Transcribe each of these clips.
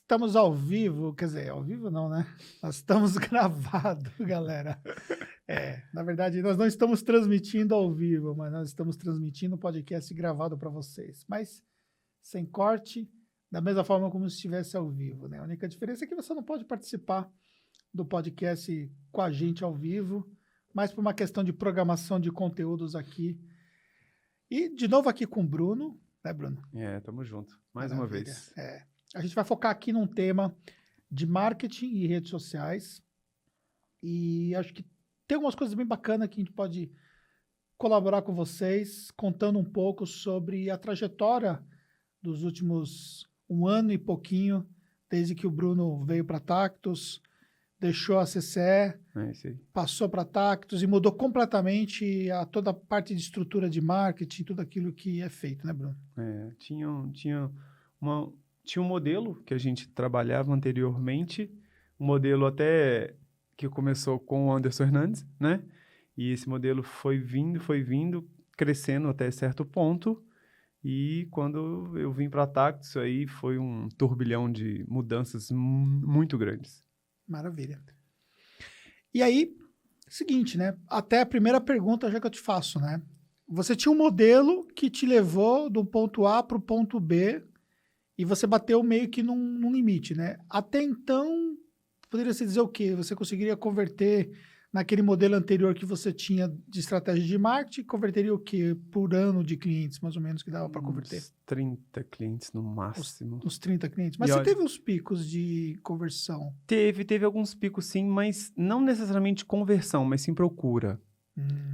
Estamos ao vivo, quer dizer, ao vivo não, né? Nós estamos gravados, galera. Na verdade, nós não estamos transmitindo ao vivo, mas nós estamos transmitindo um podcast gravado para vocês. Mas sem corte, da mesma forma como se estivesse ao vivo, né? A única diferença é que você não pode participar do podcast com a gente ao vivo, mas por uma questão de programação de conteúdos aqui. E de novo aqui com o Bruno, né, Bruno? Tamo junto. Mais uma vez. A gente vai focar aqui num tema de marketing e redes sociais. E acho que tem algumas coisas bem bacanas que a gente pode colaborar com vocês, contando um pouco sobre a trajetória dos últimos 1 ano e pouquinho, desde que o Bruno veio para Tactus, deixou a CCE, passou para Tactus e mudou completamente toda a parte de estrutura de marketing, tudo aquilo que é feito, né, Bruno? Tinha um modelo que a gente trabalhava anteriormente, um modelo até que começou com o Anderson Hernandes, né? E esse modelo foi vindo, crescendo até certo ponto. E quando eu vim para a Tactus, aí foi um turbilhão de mudanças muito grandes. Maravilha. E aí, seguinte, né? Até a primeira pergunta já que eu te faço, né? Você tinha um modelo que te levou do ponto A para o ponto B e você bateu meio que num limite, né? Até então, poderia-se dizer o quê? Você conseguiria converter naquele modelo anterior que você tinha de estratégia de marketing, converteria o quê? Por ano de clientes, mais ou menos, que dava para converter? Uns 30 clientes no máximo. Uns 30 clientes. Mas você teve uns picos de conversão? Teve alguns picos sim, mas não necessariamente conversão, mas sim procura.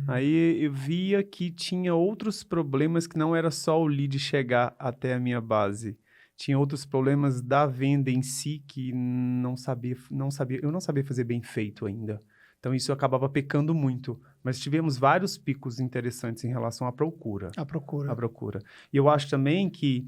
Aí eu via que tinha outros problemas que não era só o lead chegar até a minha base. Tinha outros problemas da venda em si que eu não sabia fazer bem feito ainda. Então, isso acabava pecando muito. Mas tivemos vários picos interessantes em relação à procura. A procura. E eu acho também que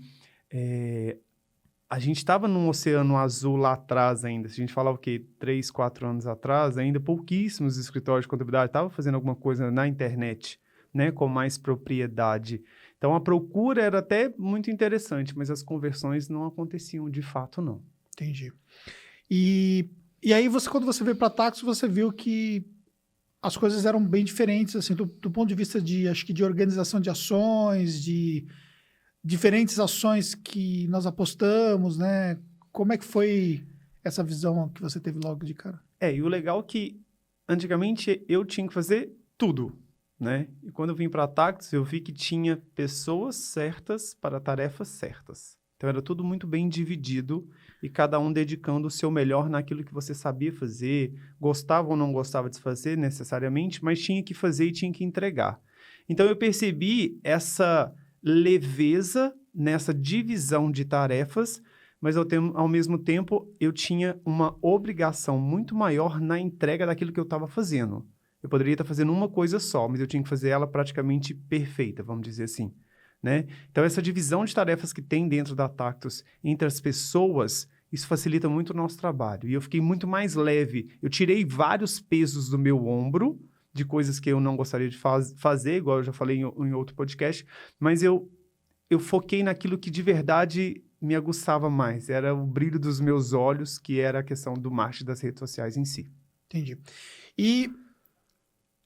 a gente estava num oceano azul lá atrás ainda. Se a gente falava o quê? 3, 4 anos atrás, ainda pouquíssimos escritórios de contabilidade estavam fazendo alguma coisa na internet, né? Com mais propriedade. Então, a procura era até muito interessante, mas as conversões não aconteciam de fato, não. Entendi. E aí, quando você veio para a Tactus, você viu que as coisas eram bem diferentes, assim, do ponto de vista acho que de organização de ações, de diferentes ações que nós apostamos, né? Como é que foi essa visão que você teve logo de cara? E o legal é que, antigamente, eu tinha que fazer tudo, né? E quando eu vim para a Tactus, eu vi que tinha pessoas certas para tarefas certas. Então, era tudo muito bem dividido e cada um dedicando o seu melhor naquilo que você sabia fazer, gostava ou não gostava de fazer necessariamente, mas tinha que fazer e tinha que entregar. Então, eu percebi essa leveza nessa divisão de tarefas, mas ao mesmo tempo eu tinha uma obrigação muito maior na entrega daquilo que eu estava fazendo. Eu poderia estar fazendo uma coisa só, mas eu tinha que fazer ela praticamente perfeita, vamos dizer assim. Né? Então, essa divisão de tarefas que tem dentro da Tactus entre as pessoas, isso facilita muito o nosso trabalho. E eu fiquei muito mais leve. Eu tirei vários pesos do meu ombro, de coisas que eu não gostaria de fazer, igual eu já falei em outro podcast, mas eu foquei naquilo que de verdade me aguçava mais. Era o brilho dos meus olhos, que era a questão do marketing das redes sociais em si. Entendi. E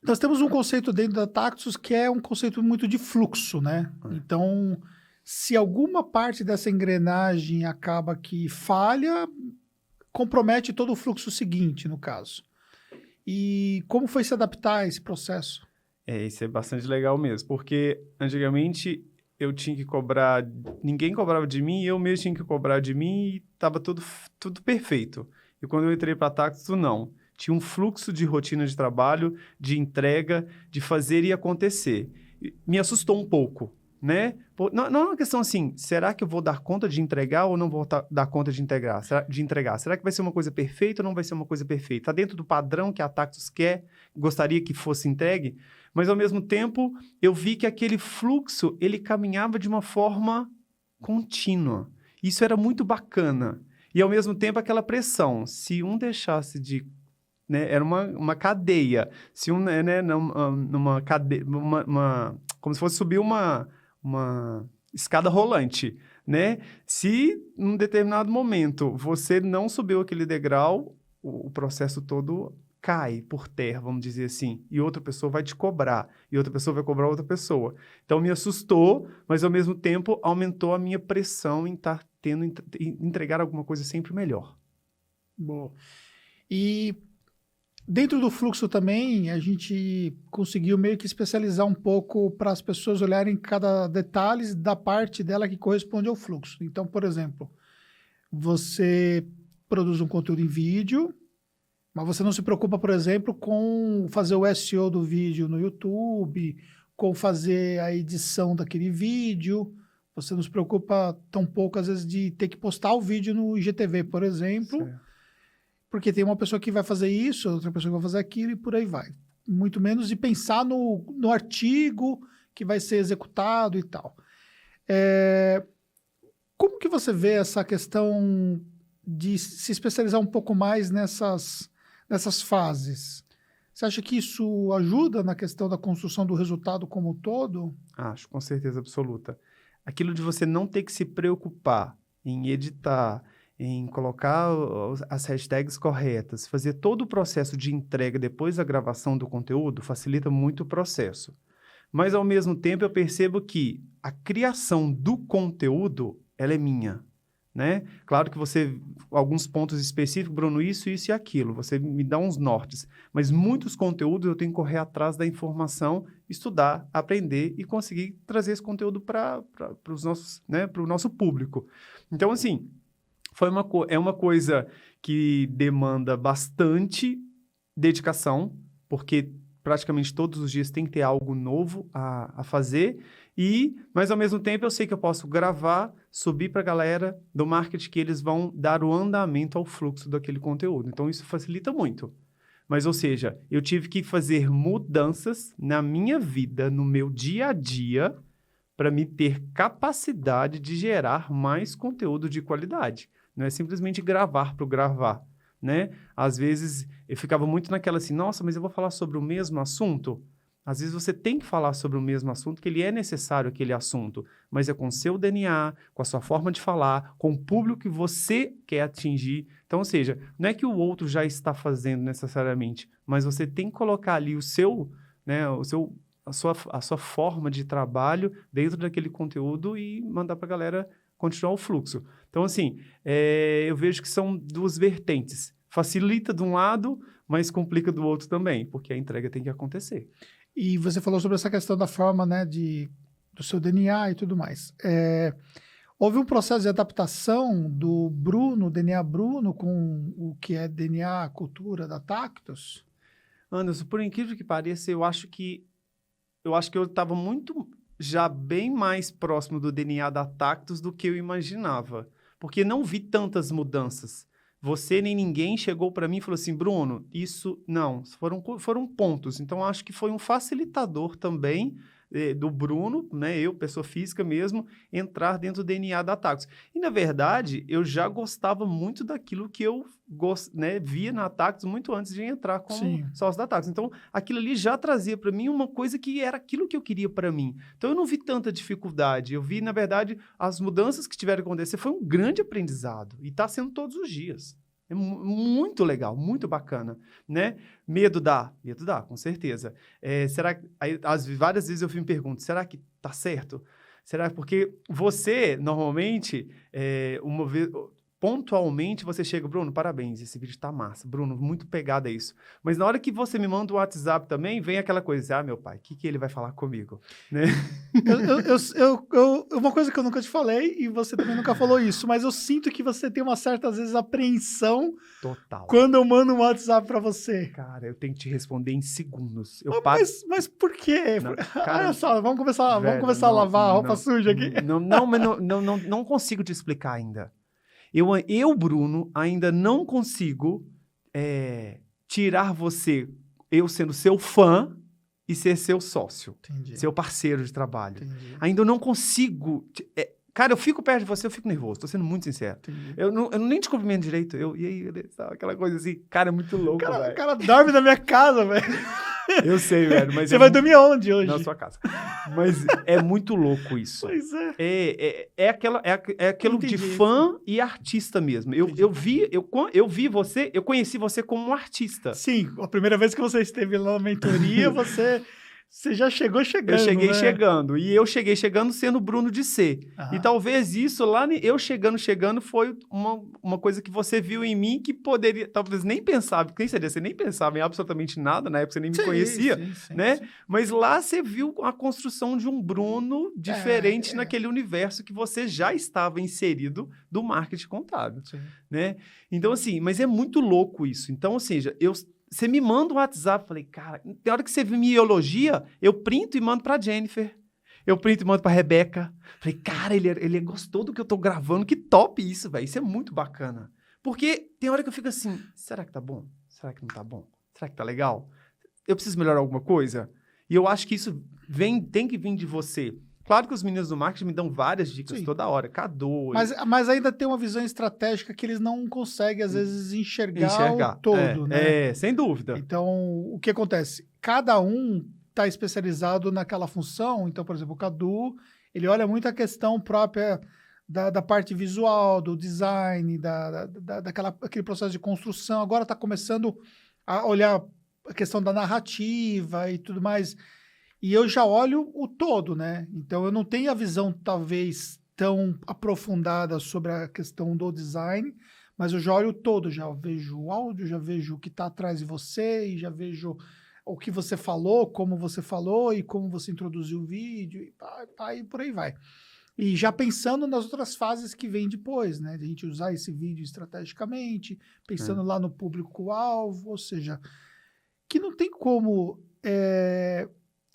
nós temos um conceito dentro da Tactus que é um conceito muito de fluxo, né? Então, se alguma parte dessa engrenagem acaba que falha, compromete todo o fluxo seguinte, no caso. E como foi se adaptar a esse processo? Isso é bastante legal mesmo, porque antigamente eu tinha que cobrar, ninguém cobrava de mim, eu mesmo tinha que cobrar de mim e estava tudo perfeito. E quando eu entrei para a Tactus, não. Tinha um fluxo de rotina de trabalho, de entrega, de fazer e acontecer. Me assustou um pouco, né? Não é uma questão assim, será que eu vou dar conta de entregar ou não vou dar conta de entregar? Será que vai ser uma coisa perfeita ou não vai ser uma coisa perfeita? Está dentro do padrão que a Tactus gostaria que fosse entregue? Mas, ao mesmo tempo, eu vi que aquele fluxo, ele caminhava de uma forma contínua. Isso era muito bacana. E, ao mesmo tempo, aquela pressão. Se um deixasse de... Né, era uma cadeia. Se um, né, numa cadeia... como se fosse subir uma escada rolante. né? Se num determinado momento você não subiu aquele degrau, o processo todo cai por terra, vamos dizer assim, e outra pessoa vai te cobrar, e outra pessoa vai cobrar outra pessoa. Então, me assustou, mas, ao mesmo tempo, aumentou a minha pressão em estar entregar alguma coisa sempre melhor. Boa. E dentro do fluxo também, a gente conseguiu meio que especializar um pouco para as pessoas olharem cada detalhe da parte dela que corresponde ao fluxo. Então, por exemplo, você produz um conteúdo em vídeo, mas você não se preocupa, por exemplo, com fazer o SEO do vídeo no YouTube, com fazer a edição daquele vídeo. Você não se preocupa tão pouco, às vezes, de ter que postar o vídeo no IGTV, por exemplo, Certo. porque tem uma pessoa que vai fazer isso, outra pessoa que vai fazer aquilo e por aí vai. Muito menos de pensar no artigo que vai ser executado e tal. Como que você vê essa questão de se especializar um pouco mais nessas fases? Você acha que isso ajuda na questão da construção do resultado como um todo? Acho, com certeza absoluta. Aquilo de você não ter que se preocupar em editar, em colocar as hashtags corretas, fazer todo o processo de entrega depois da gravação do conteúdo facilita muito o processo. Mas, ao mesmo tempo, eu percebo que a criação do conteúdo, ela é minha, né? Claro que você, alguns pontos específicos, Bruno, isso e aquilo, você me dá uns nortes, mas muitos conteúdos eu tenho que correr atrás da informação, estudar, aprender e conseguir trazer esse conteúdo para os nossos, né, para o nosso público. Então, assim, é uma coisa que demanda bastante dedicação, porque praticamente todos os dias tem que ter algo novo a fazer, mas ao mesmo tempo eu sei que eu posso gravar, subir para a galera do marketing que eles vão dar o andamento ao fluxo daquele conteúdo. Então isso facilita muito. Mas, ou seja, eu tive que fazer mudanças na minha vida, no meu dia a dia, para me ter capacidade de gerar mais conteúdo de qualidade. Não é simplesmente gravar por gravar, né? Às vezes eu ficava muito naquela assim, nossa, mas eu vou falar sobre o mesmo assunto? Às vezes você tem que falar sobre o mesmo assunto, que ele é necessário aquele assunto, mas é com o seu DNA, com a sua forma de falar, com o público que você quer atingir. Então, ou seja, não é que o outro já está fazendo necessariamente, mas você tem que colocar ali o seu, né, a sua forma de trabalho dentro daquele conteúdo e mandar para a galera continuar o fluxo. Então, assim, eu vejo que são duas vertentes. Facilita de um lado, mas complica do outro também, porque a entrega tem que acontecer. E você falou sobre essa questão da forma, né, do seu DNA e tudo mais. Houve um processo de adaptação do Bruno, DNA Bruno, com o que é DNA Cultura da Tactus? Anderson, por incrível que pareça, eu acho que eu estava muito, já bem mais próximo do DNA da Tactus do que eu imaginava, porque não vi tantas mudanças. Você nem ninguém chegou para mim e falou assim, Bruno, isso não, foram pontos. Então, acho que foi um facilitador também do Bruno, né, eu, pessoa física mesmo, entrar dentro do DNA da Tactus. E, na verdade, eu já gostava muito daquilo que eu via na Tactus muito antes de entrar como sócio da Tactus. Então, aquilo ali já trazia para mim uma coisa que era aquilo que eu queria para mim. Então, eu não vi tanta dificuldade. Eu vi, na verdade, as mudanças que tiveram que acontecer. Foi um grande aprendizado. E está sendo todos os dias. É muito legal, muito bacana, né? Medo dá, com certeza. Será que, várias vezes eu me pergunto, será que tá certo? Será porque você, normalmente, uma vez, pontualmente, você chega, Bruno, parabéns, esse vídeo tá massa. Bruno, muito pegado a isso. Mas na hora que você me manda o WhatsApp também, vem aquela coisa, meu pai, o que ele vai falar comigo? Né? Uma coisa que eu nunca te falei, e você também nunca falou isso, mas eu sinto que você tem uma certa, às vezes, apreensão total quando eu mando um WhatsApp pra você. Cara, eu tenho que te responder em segundos. Mas por quê? Não, cara, olha só, vamos começar a lavar a roupa suja aqui. Não consigo te explicar ainda. Eu, Bruno, ainda não consigo tirar você, eu sendo seu fã, e ser seu sócio. Entendi. Seu parceiro de trabalho. Entendi. Ainda eu não consigo... Cara, eu fico perto de você, eu fico nervoso, tô sendo muito sincero. Eu nem te cumprimento direito. E aí, aquela coisa assim, cara, é muito louco, velho. O cara dorme na minha casa, velho. Eu sei, velho, mas Você vai dormir onde hoje? na sua casa. Mas é muito louco isso. Pois é. É aquilo de Entendi. fã e artista mesmo. Eu vi você, eu conheci você como um artista. Sim, a primeira vez que você esteve lá na mentoria, você já chegou chegando, Eu cheguei né? chegando. E eu cheguei chegando sendo Bruno de C. Aham. E talvez isso lá, eu chegando foi uma coisa que você viu em mim que poderia, talvez nem pensava, quem seria? Você nem pensava em absolutamente nada, na época você nem me conhecia, Sim, né? sim. Mas lá você viu a construção de um Bruno diferente naquele universo que você já estava inserido do marketing contábil, Sim. né? Então, assim, mas é muito louco isso. Então, ou seja, você me manda um WhatsApp, falei, cara, tem hora que você me elogia, eu printo e mando pra Jennifer. Eu printo e mando pra Rebeca. Falei, cara, ele gostou do que eu tô gravando, que top isso, velho. Isso é muito bacana. Porque tem hora que eu fico assim, será que tá bom? Será que não tá bom? Será que tá legal? Eu preciso melhorar alguma coisa? E eu acho que isso tem que vir de você. Claro que os meninos do marketing me dão várias dicas toda hora. Cadu. Mas ainda tem uma visão estratégica que eles não conseguem, às vezes, enxergar o todo, né? Sem dúvida. Então, o que acontece? Cada um está especializado naquela função. Então, por exemplo, o Cadu, ele olha muito a questão própria da parte visual, do design, daquele processo de construção. Agora está começando a olhar a questão da narrativa e tudo mais. E eu já olho o todo, né? Então, eu não tenho a visão, talvez, tão aprofundada sobre a questão do design, mas eu já olho o todo, já vejo o áudio, já vejo o que está atrás de você, e já vejo o que você falou, como você falou, e como você introduziu o vídeo, e por aí vai. E já pensando nas outras fases que vêm depois, né? De a gente usar esse vídeo estrategicamente, pensando lá no público-alvo, ou seja, que não tem como...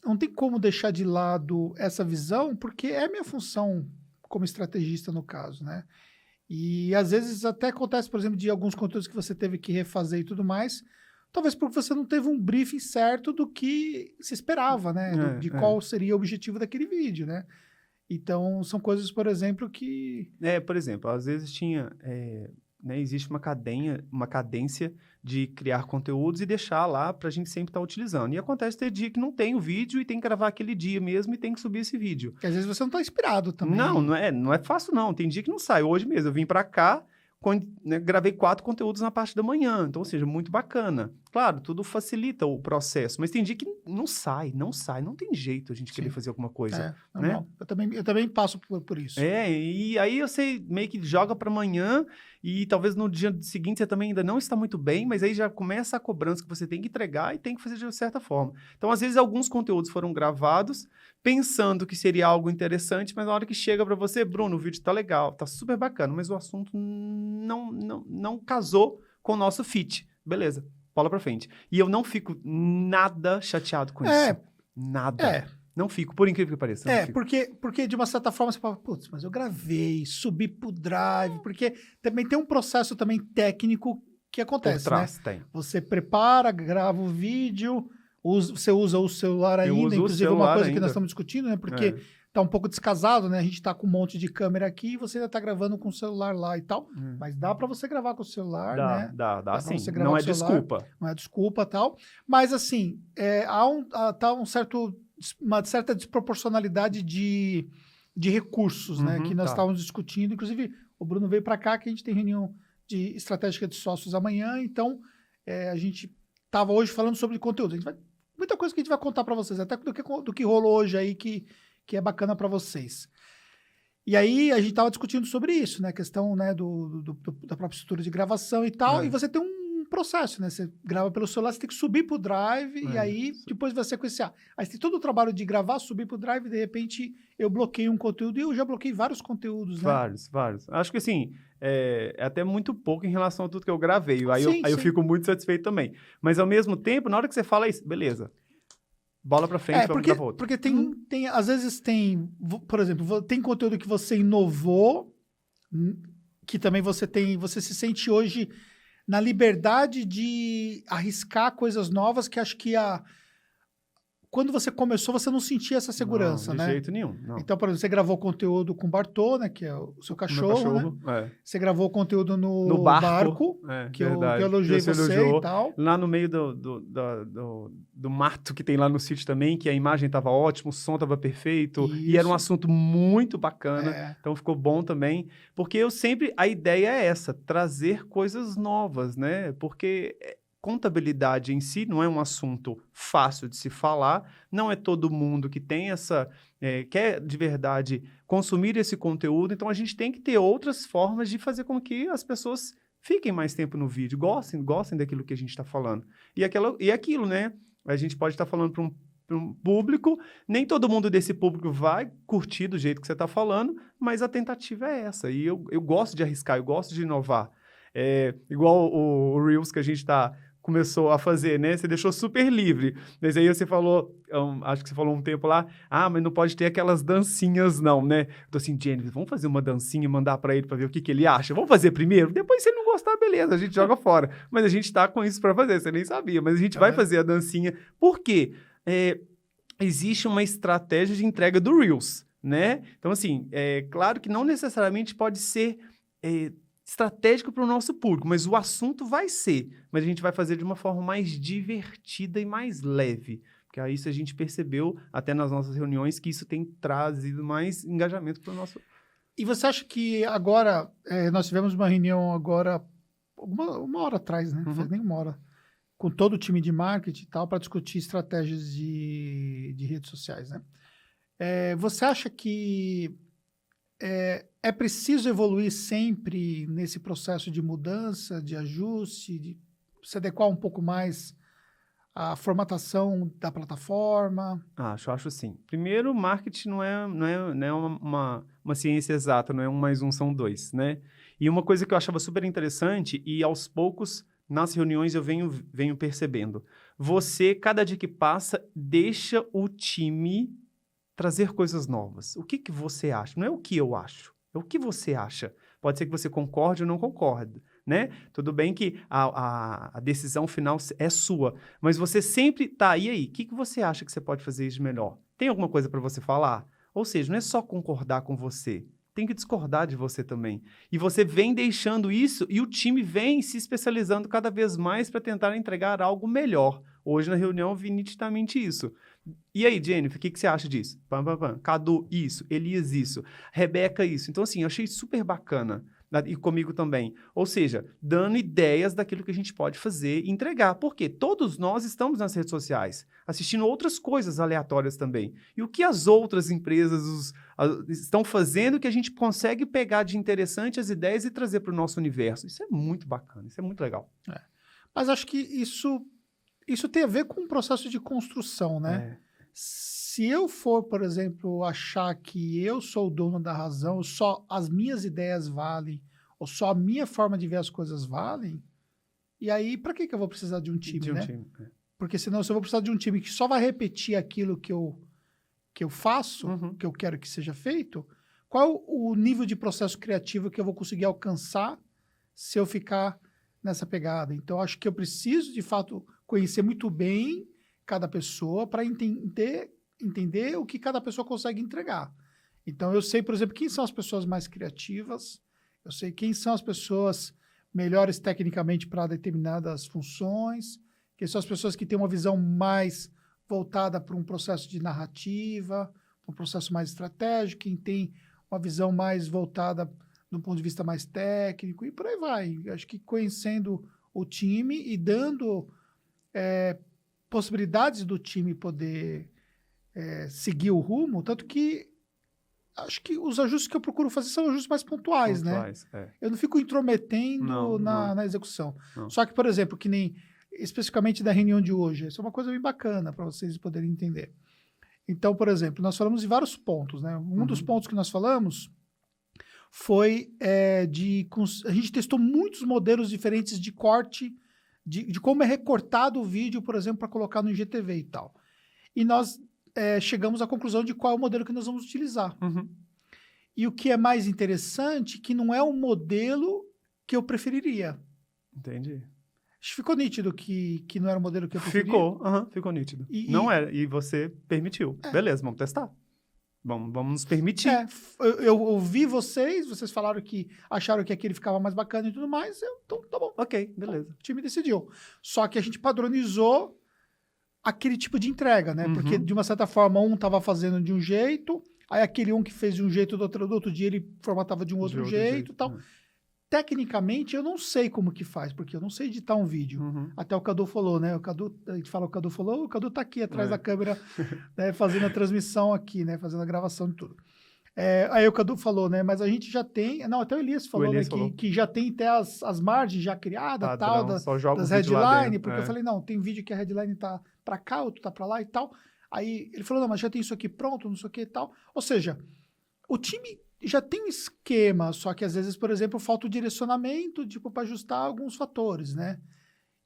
não tem como deixar de lado essa visão, porque é minha função como estrategista no caso, né? E às vezes até acontece, por exemplo, de alguns conteúdos que você teve que refazer e tudo mais, talvez porque você não teve um briefing certo do que se esperava, né? De qual seria o objetivo daquele vídeo, né? Então, são coisas, por exemplo, que... Por exemplo, às vezes existe uma cadência de criar conteúdos e deixar lá para a gente sempre estar utilizando. E acontece ter dia que não tem o vídeo e tem que gravar aquele dia mesmo e tem que subir esse vídeo. Que às vezes você não está inspirado também. Não é fácil não. Tem dia que não sai. Hoje mesmo eu vim para cá, gravei 4 conteúdos na parte da manhã. Então, ou seja, muito bacana. Claro, tudo facilita o processo, mas tem dia que não sai. Não tem jeito a gente querer fazer alguma coisa. Né? Eu também passo por isso. E aí você meio que joga para amanhã e talvez no dia seguinte você também ainda não está muito bem, mas aí já começa a cobrança que você tem que entregar e tem que fazer de certa forma. Então, às vezes, alguns conteúdos foram gravados pensando que seria algo interessante, mas na hora que chega para você, Bruno, o vídeo tá legal, tá super bacana, mas o assunto não casou com o nosso fit. Beleza, bola para frente. E eu não fico nada chateado com isso. Nada. Não fico, por incrível que pareça. Porque de uma certa forma você fala, putz, mas eu gravei, subi pro Drive, porque também tem um processo também técnico que acontece, por trás, né? tem. Você prepara, grava o vídeo, você usa o celular ainda, inclusive uma coisa que nós estamos discutindo, né? Porque tá um pouco descasado, né? A gente tá com um monte de câmera aqui e você ainda tá gravando com o celular lá e tal, mas dá para você gravar com o celular, né? Dá sim. Não é desculpa. Não é desculpa e tal, mas assim, tá uma certa desproporcionalidade de recursos, né? Que nós estávamos discutindo. Inclusive, o Bruno veio para cá, que a gente tem reunião de estratégia de sócios amanhã, então a gente estava hoje falando sobre conteúdo. Muita coisa que a gente vai contar para vocês, até do que rolou hoje aí, que é bacana para vocês. E aí, a gente estava discutindo sobre isso, né? A questão, né, da própria estrutura de gravação e tal, e você tem um processo, né? Você grava pelo celular, você tem que subir pro Drive e aí depois vai sequenciar. Aí você tem todo o trabalho de gravar, subir pro Drive e de repente eu bloqueio um conteúdo e eu já bloqueei vários conteúdos, né? Vários. Acho que assim, é até muito pouco em relação a tudo que eu gravei. Aí eu fico muito satisfeito também. Mas ao mesmo tempo, na hora que você fala isso, beleza. Bola pra frente, vamos dar volta. Porque às vezes por exemplo, tem conteúdo que você inovou, que também você se sente hoje na liberdade de arriscar coisas novas, que acho que quando você começou, você não sentia essa segurança, não, né? de jeito nenhum, não. Então, por exemplo, você gravou conteúdo com o Bartô, né? Que é o seu cachorro, né? É. Você gravou conteúdo No no barco, barco, é, que eu verdade. elogiei Você você elogiou. e tal. Lá no meio do mato que tem lá no sítio também, que a imagem estava ótima, o som estava perfeito, e era um Isso. assunto muito bacana, É. então ficou bom também, porque a ideia é essa, trazer coisas novas, né? Porque contabilidade em si não é um assunto fácil de se falar, não é todo mundo que tem quer de verdade consumir esse conteúdo, então a gente tem que ter outras formas de fazer com que as pessoas fiquem mais tempo no vídeo, gostem daquilo que a gente está falando. E aquilo, né? A gente pode estar falando para um público, nem todo mundo desse público vai curtir do jeito que você está falando, mas a tentativa é essa. E eu gosto de arriscar, eu gosto de inovar. Igual o Reels que a gente começou a fazer, né? Você deixou super livre. Mas aí você falou, acho que você falou um tempo lá, mas não pode ter aquelas dancinhas não, né? Eu tô assim, Jennifer, vamos fazer uma dancinha e mandar para ele para ver o que ele acha? Vamos fazer primeiro? Depois, se ele não gostar, beleza, a gente joga fora. Mas a gente tá com isso para fazer, você nem sabia. Mas a gente vai fazer a dancinha. Por quê? Existe uma estratégia de entrega do Reels, né? Então, assim, claro que não necessariamente pode ser estratégico para o nosso público, mas o assunto vai ser. Mas a gente vai fazer de uma forma mais divertida e mais leve. Porque aí isso a gente percebeu, até nas nossas reuniões, que isso tem trazido mais engajamento para o nosso... E você acha que agora, nós tivemos uma reunião agora, uma hora atrás, né? Não faz nem uma hora, com todo o time de marketing e tal, para discutir estratégias de redes sociais, né? Você acha que é preciso evoluir sempre nesse processo de mudança, de ajuste, de se adequar um pouco mais à formatação da plataforma? Acho sim. Primeiro, marketing não é uma ciência exata, não é 1 mais 1 são 2, né? E uma coisa que eu achava super interessante, e aos poucos, nas reuniões eu venho percebendo, você, cada dia que passa, deixa o time trazer coisas novas. O que você acha? Não é o que eu acho, é o que você acha. Pode ser que você concorde ou não concorde, né? Tudo bem que a decisão final é sua, mas você sempre tá, e aí? O que você acha que você pode fazer de melhor? Tem alguma coisa para você falar? Ou seja, não é só concordar com você, tem que discordar de você também. E você vem deixando isso e o time vem se especializando cada vez mais para tentar entregar algo melhor. Hoje na reunião eu vi nitidamente isso. E aí, Jennifer, o que você acha disso? Cadu, isso. Elias, isso. Rebeca, isso. Então, assim, eu achei super bacana. E comigo também. Ou seja, dando ideias daquilo que a gente pode fazer e entregar. Porque todos nós estamos nas redes sociais, assistindo outras coisas aleatórias também. E o que as outras empresas estão fazendo que a gente consegue pegar de interessante as ideias e trazer para o nosso universo. Isso é muito bacana, isso é muito legal. Mas acho que isso tem a ver com o processo de construção, né? Se eu for, por exemplo, achar que eu sou o dono da razão, só as minhas ideias valem, ou só a minha forma de ver as coisas valem, e aí para que eu vou precisar de um time, né? Porque senão, se eu vou precisar de um time que só vai repetir aquilo que eu faço, que eu quero que seja feito, qual o nível de processo criativo que eu vou conseguir alcançar se eu ficar nessa pegada? Então, acho que eu preciso, de fato, conhecer muito bem cada pessoa para entender o que cada pessoa consegue entregar. Então, eu sei, por exemplo, quem são as pessoas mais criativas, eu sei quem são as pessoas melhores tecnicamente para determinadas funções, quem são as pessoas que têm uma visão mais voltada para um processo de narrativa, um processo mais estratégico, quem tem uma visão mais voltada de um ponto de vista mais técnico, e por aí vai. Acho que conhecendo o time e dando possibilidades do time poder seguir o rumo, tanto que acho que os ajustes que eu procuro fazer são ajustes mais pontuais, né? Eu não fico intrometendo na execução. Não. Só que, por exemplo, que nem especificamente da reunião de hoje, isso é uma coisa bem bacana para vocês poderem entender. Então, por exemplo, nós falamos de vários pontos, né? Um dos pontos que nós falamos foi a gente testou muitos modelos diferentes de corte, de como é recortado o vídeo, por exemplo, para colocar no IGTV e tal. E nós chegamos à conclusão de qual é o modelo que nós vamos utilizar. E o que é mais interessante, que não é o modelo que eu preferiria. Entendi. Acho que ficou nítido que não era o modelo que eu preferia. Ficou nítido. Não era, e você permitiu. Beleza, vamos testar. Vamos nos permitir. Eu ouvi vocês falaram que acharam que aquele ficava mais bacana e tudo mais, então tá bom. Ok, beleza. Então, o time decidiu. Só que a gente padronizou aquele tipo de entrega, né? Porque, de uma certa forma, um tava fazendo de um jeito, aí aquele um que fez de um jeito do outro dia, ele formatava de um outro jeito e tal. Tecnicamente, eu não sei como que faz, porque eu não sei editar um vídeo. Até o Cadu falou, né? A gente fala, o Cadu falou, o Cadu tá aqui atrás da câmera, né? Fazendo a transmissão aqui, né? Fazendo a gravação de tudo. Aí o Cadu falou, né? Mas a gente já tem... Não, até o Elias falou, né? Que já tem até as margens já criadas, tal, das headline, porque eu falei, não, tem vídeo que a headline tá pra cá, outro tá pra lá e tal. Aí ele falou, não, mas já tem isso aqui pronto, não sei o que e tal. Ou seja, o time já tem um esquema, só que às vezes, por exemplo, falta o direcionamento, tipo, para ajustar alguns fatores, né?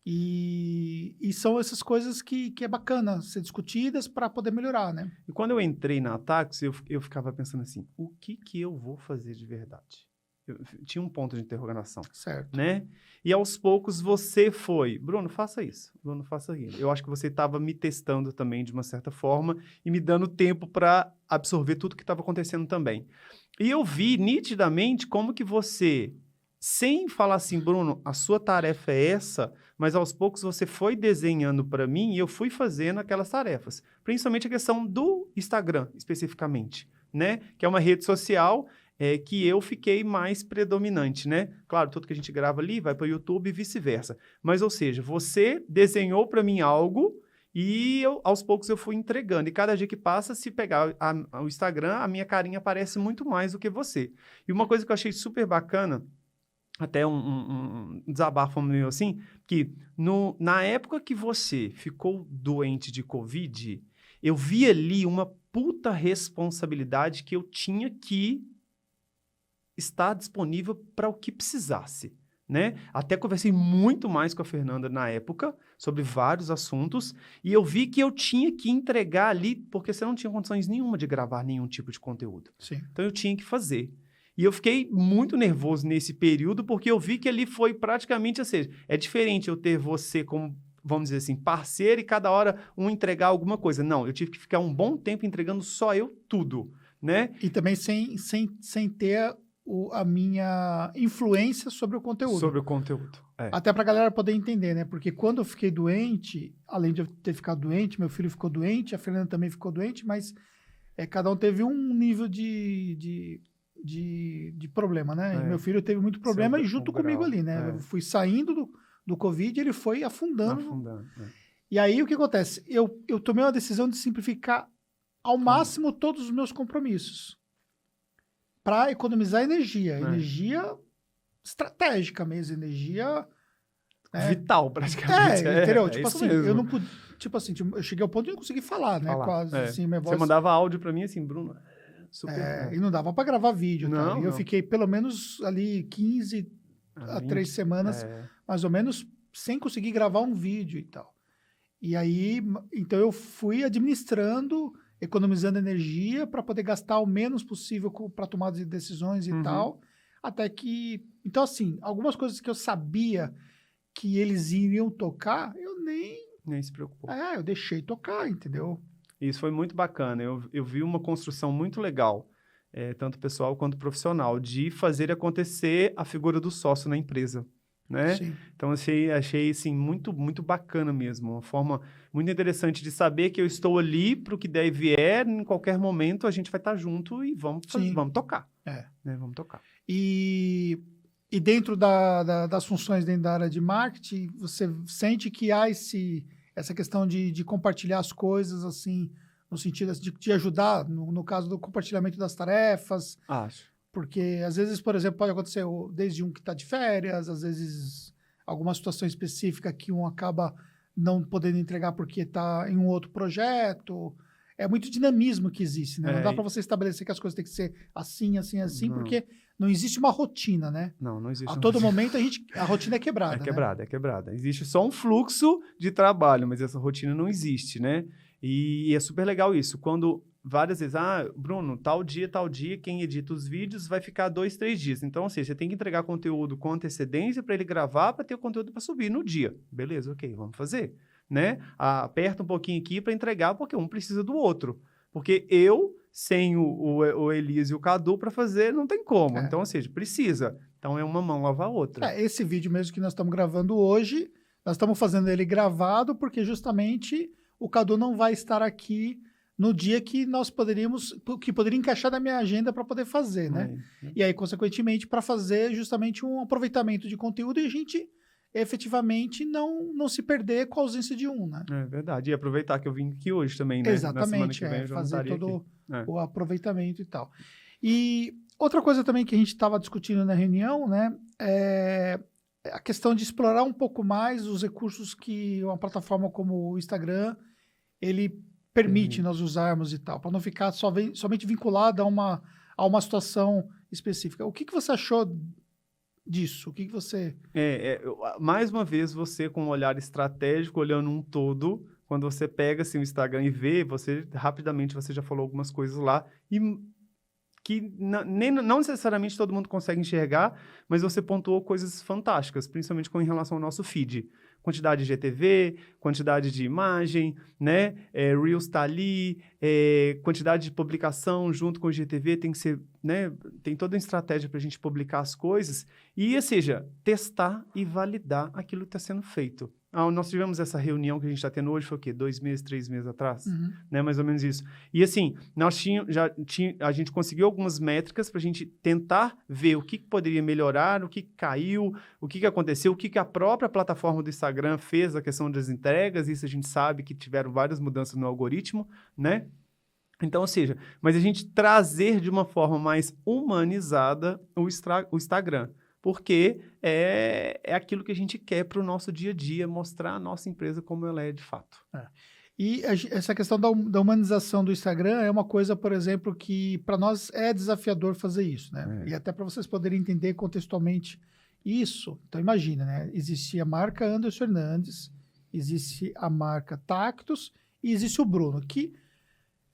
E são essas coisas que é bacana ser discutidas para poder melhorar, né? E quando eu entrei na Atax, eu ficava pensando assim, o que eu vou fazer de verdade? Eu tinha um ponto de interrogação. Certo. Né? E aos poucos você foi, Bruno, faça isso, Bruno, faça aquilo. Eu acho que você estava me testando também de uma certa forma e me dando tempo para absorver tudo que estava acontecendo também. E eu vi nitidamente como que você, sem falar assim, Bruno, a sua tarefa é essa, mas aos poucos você foi desenhando para mim e eu fui fazendo aquelas tarefas. Principalmente a questão do Instagram, especificamente, né? Que é uma rede social que eu fiquei mais predominante, né? Claro, tudo que a gente grava ali vai para o YouTube e vice-versa. Mas, ou seja, você desenhou para mim algo e aos poucos eu fui entregando. E cada dia que passa, se pegar o Instagram, a minha carinha aparece muito mais do que você. E uma coisa que eu achei super bacana, até um desabafo meu assim, que na época que você ficou doente de Covid, eu vi ali uma puta responsabilidade que eu tinha que estar disponível para o que precisasse. Né? Até conversei muito mais com a Fernanda na época, sobre vários assuntos, e eu vi que eu tinha que entregar ali, porque você não tinha condições nenhuma de gravar nenhum tipo de conteúdo. Sim. Então eu tinha que fazer. E eu fiquei muito nervoso nesse período, porque eu vi que ali foi praticamente, ou seja, é diferente eu ter você como, vamos dizer assim, parceiro e cada hora um entregar alguma coisa. Não, eu tive que ficar um bom tempo entregando só eu tudo, né? E também sem ter a minha influência sobre o conteúdo. Sobre o conteúdo. Até pra galera poder entender, né? Porque quando eu fiquei doente, além de eu ter ficado doente, meu filho ficou doente, a Fernanda também ficou doente, mas cada um teve um nível de problema, né? Meu filho teve muito problema e junto comigo ali, né? Eu fui saindo do Covid e ele foi afundando. E aí, o que acontece? Eu tomei uma decisão de simplificar ao máximo todos os meus compromissos. Para economizar energia. Energia estratégica mesmo, energia... vital, praticamente. Entendeu? Tipo assim, eu não pude... Tipo assim, eu cheguei ao ponto de não conseguir falar, né? Quase, assim, minha voz... Você mandava áudio para mim assim, Bruno... Super... E não dava para gravar vídeo. Não, e eu fiquei pelo menos ali 15 a 3 semanas, mais ou menos, sem conseguir gravar um vídeo e tal. E aí, então eu fui administrando, economizando energia para poder gastar o menos possível para tomada de decisões e tal. Até que... Então, assim, algumas coisas que eu sabia que eles iriam tocar, eu nem se preocupou. Eu deixei tocar, entendeu? Isso foi muito bacana. Eu vi uma construção muito legal, tanto pessoal quanto profissional, de fazer acontecer a figura do sócio na empresa, né? Sim. Então, achei assim, muito, muito bacana mesmo. Uma forma muito interessante de saber que eu estou ali para o que der e vier, em qualquer momento a gente vai estar junto e vamos tocar. Né? Vamos tocar. E dentro das funções dentro da área de marketing, você sente que há essa questão de compartilhar as coisas, assim, no sentido de te ajudar, no caso do compartilhamento das tarefas? Acho. Porque, às vezes, por exemplo, pode acontecer desde um que está de férias, às vezes alguma situação específica que um acaba não podendo entregar porque está em um outro projeto. É muito dinamismo que existe, né? Não dá para você estabelecer que as coisas têm que ser assim, assim, assim, porque não existe uma rotina, né? Não existe. A todo momento a rotina é quebrada. É quebrada. Existe só um fluxo de trabalho, mas essa rotina não existe, né? E é super legal isso. Quando várias vezes, Bruno, tal dia, quem edita os vídeos vai ficar 2, 3 dias. Então, ou seja, você tem que entregar conteúdo com antecedência para ele gravar, para ter o conteúdo para subir no dia. Beleza, ok, vamos fazer, né? Aperta um pouquinho aqui para entregar, porque um precisa do outro. Porque eu, sem o Elias e o Cadu para fazer, não tem como. Então, ou seja, precisa. Então, é uma mão lavar a outra. Esse vídeo mesmo que nós estamos gravando hoje, nós estamos fazendo ele gravado porque justamente o Cadu não vai estar aqui no dia que nós poderia encaixar na minha agenda para poder fazer, né? E aí, consequentemente, para fazer justamente um aproveitamento de conteúdo e a gente efetivamente não se perder com a ausência de um, né? É verdade. E aproveitar que eu vim aqui hoje também, né? Exatamente, na semana que vem eu já fazer todo aqui. o aproveitamento e tal. E outra coisa também que a gente estava discutindo na reunião, né? É a questão de explorar um pouco mais os recursos que uma plataforma como o Instagram, ele permite nós usarmos e tal, para não ficar somente vinculado a uma situação específica. O que você achou disso? O que você... Mais uma vez, você com um olhar estratégico, olhando um todo, quando você pega assim, o Instagram e vê, rapidamente você já falou algumas coisas lá, e que não necessariamente todo mundo consegue enxergar, mas você pontuou coisas fantásticas, principalmente em relação ao nosso feed. Quantidade de GTV, quantidade de imagem, né? Reels está ali, quantidade de publicação junto com o GTV tem que ser, né? Tem toda uma estratégia para a gente publicar as coisas e, ou seja, testar e validar aquilo que está sendo feito. Nós tivemos essa reunião que a gente está tendo hoje, foi o quê? 2 meses, 3 meses atrás? Né? Mais ou menos isso. E assim, a gente conseguiu algumas métricas para a gente tentar ver o que poderia melhorar, o que caiu, o que aconteceu, o que a própria plataforma do Instagram fez, a questão das entregas, isso a gente sabe que tiveram várias mudanças no algoritmo, né? Então, ou seja, mas a gente trazer de uma forma mais humanizada o Instagram. Porque é aquilo que a gente quer para o nosso dia a dia, mostrar a nossa empresa como ela é de fato. E essa questão da humanização do Instagram é uma coisa, por exemplo, que para nós é desafiador fazer isso, né? E até para vocês poderem entender contextualmente isso. Então, imagina, né? Existe a marca Anderson Hernandes, existe a marca Tactus e existe o Bruno, que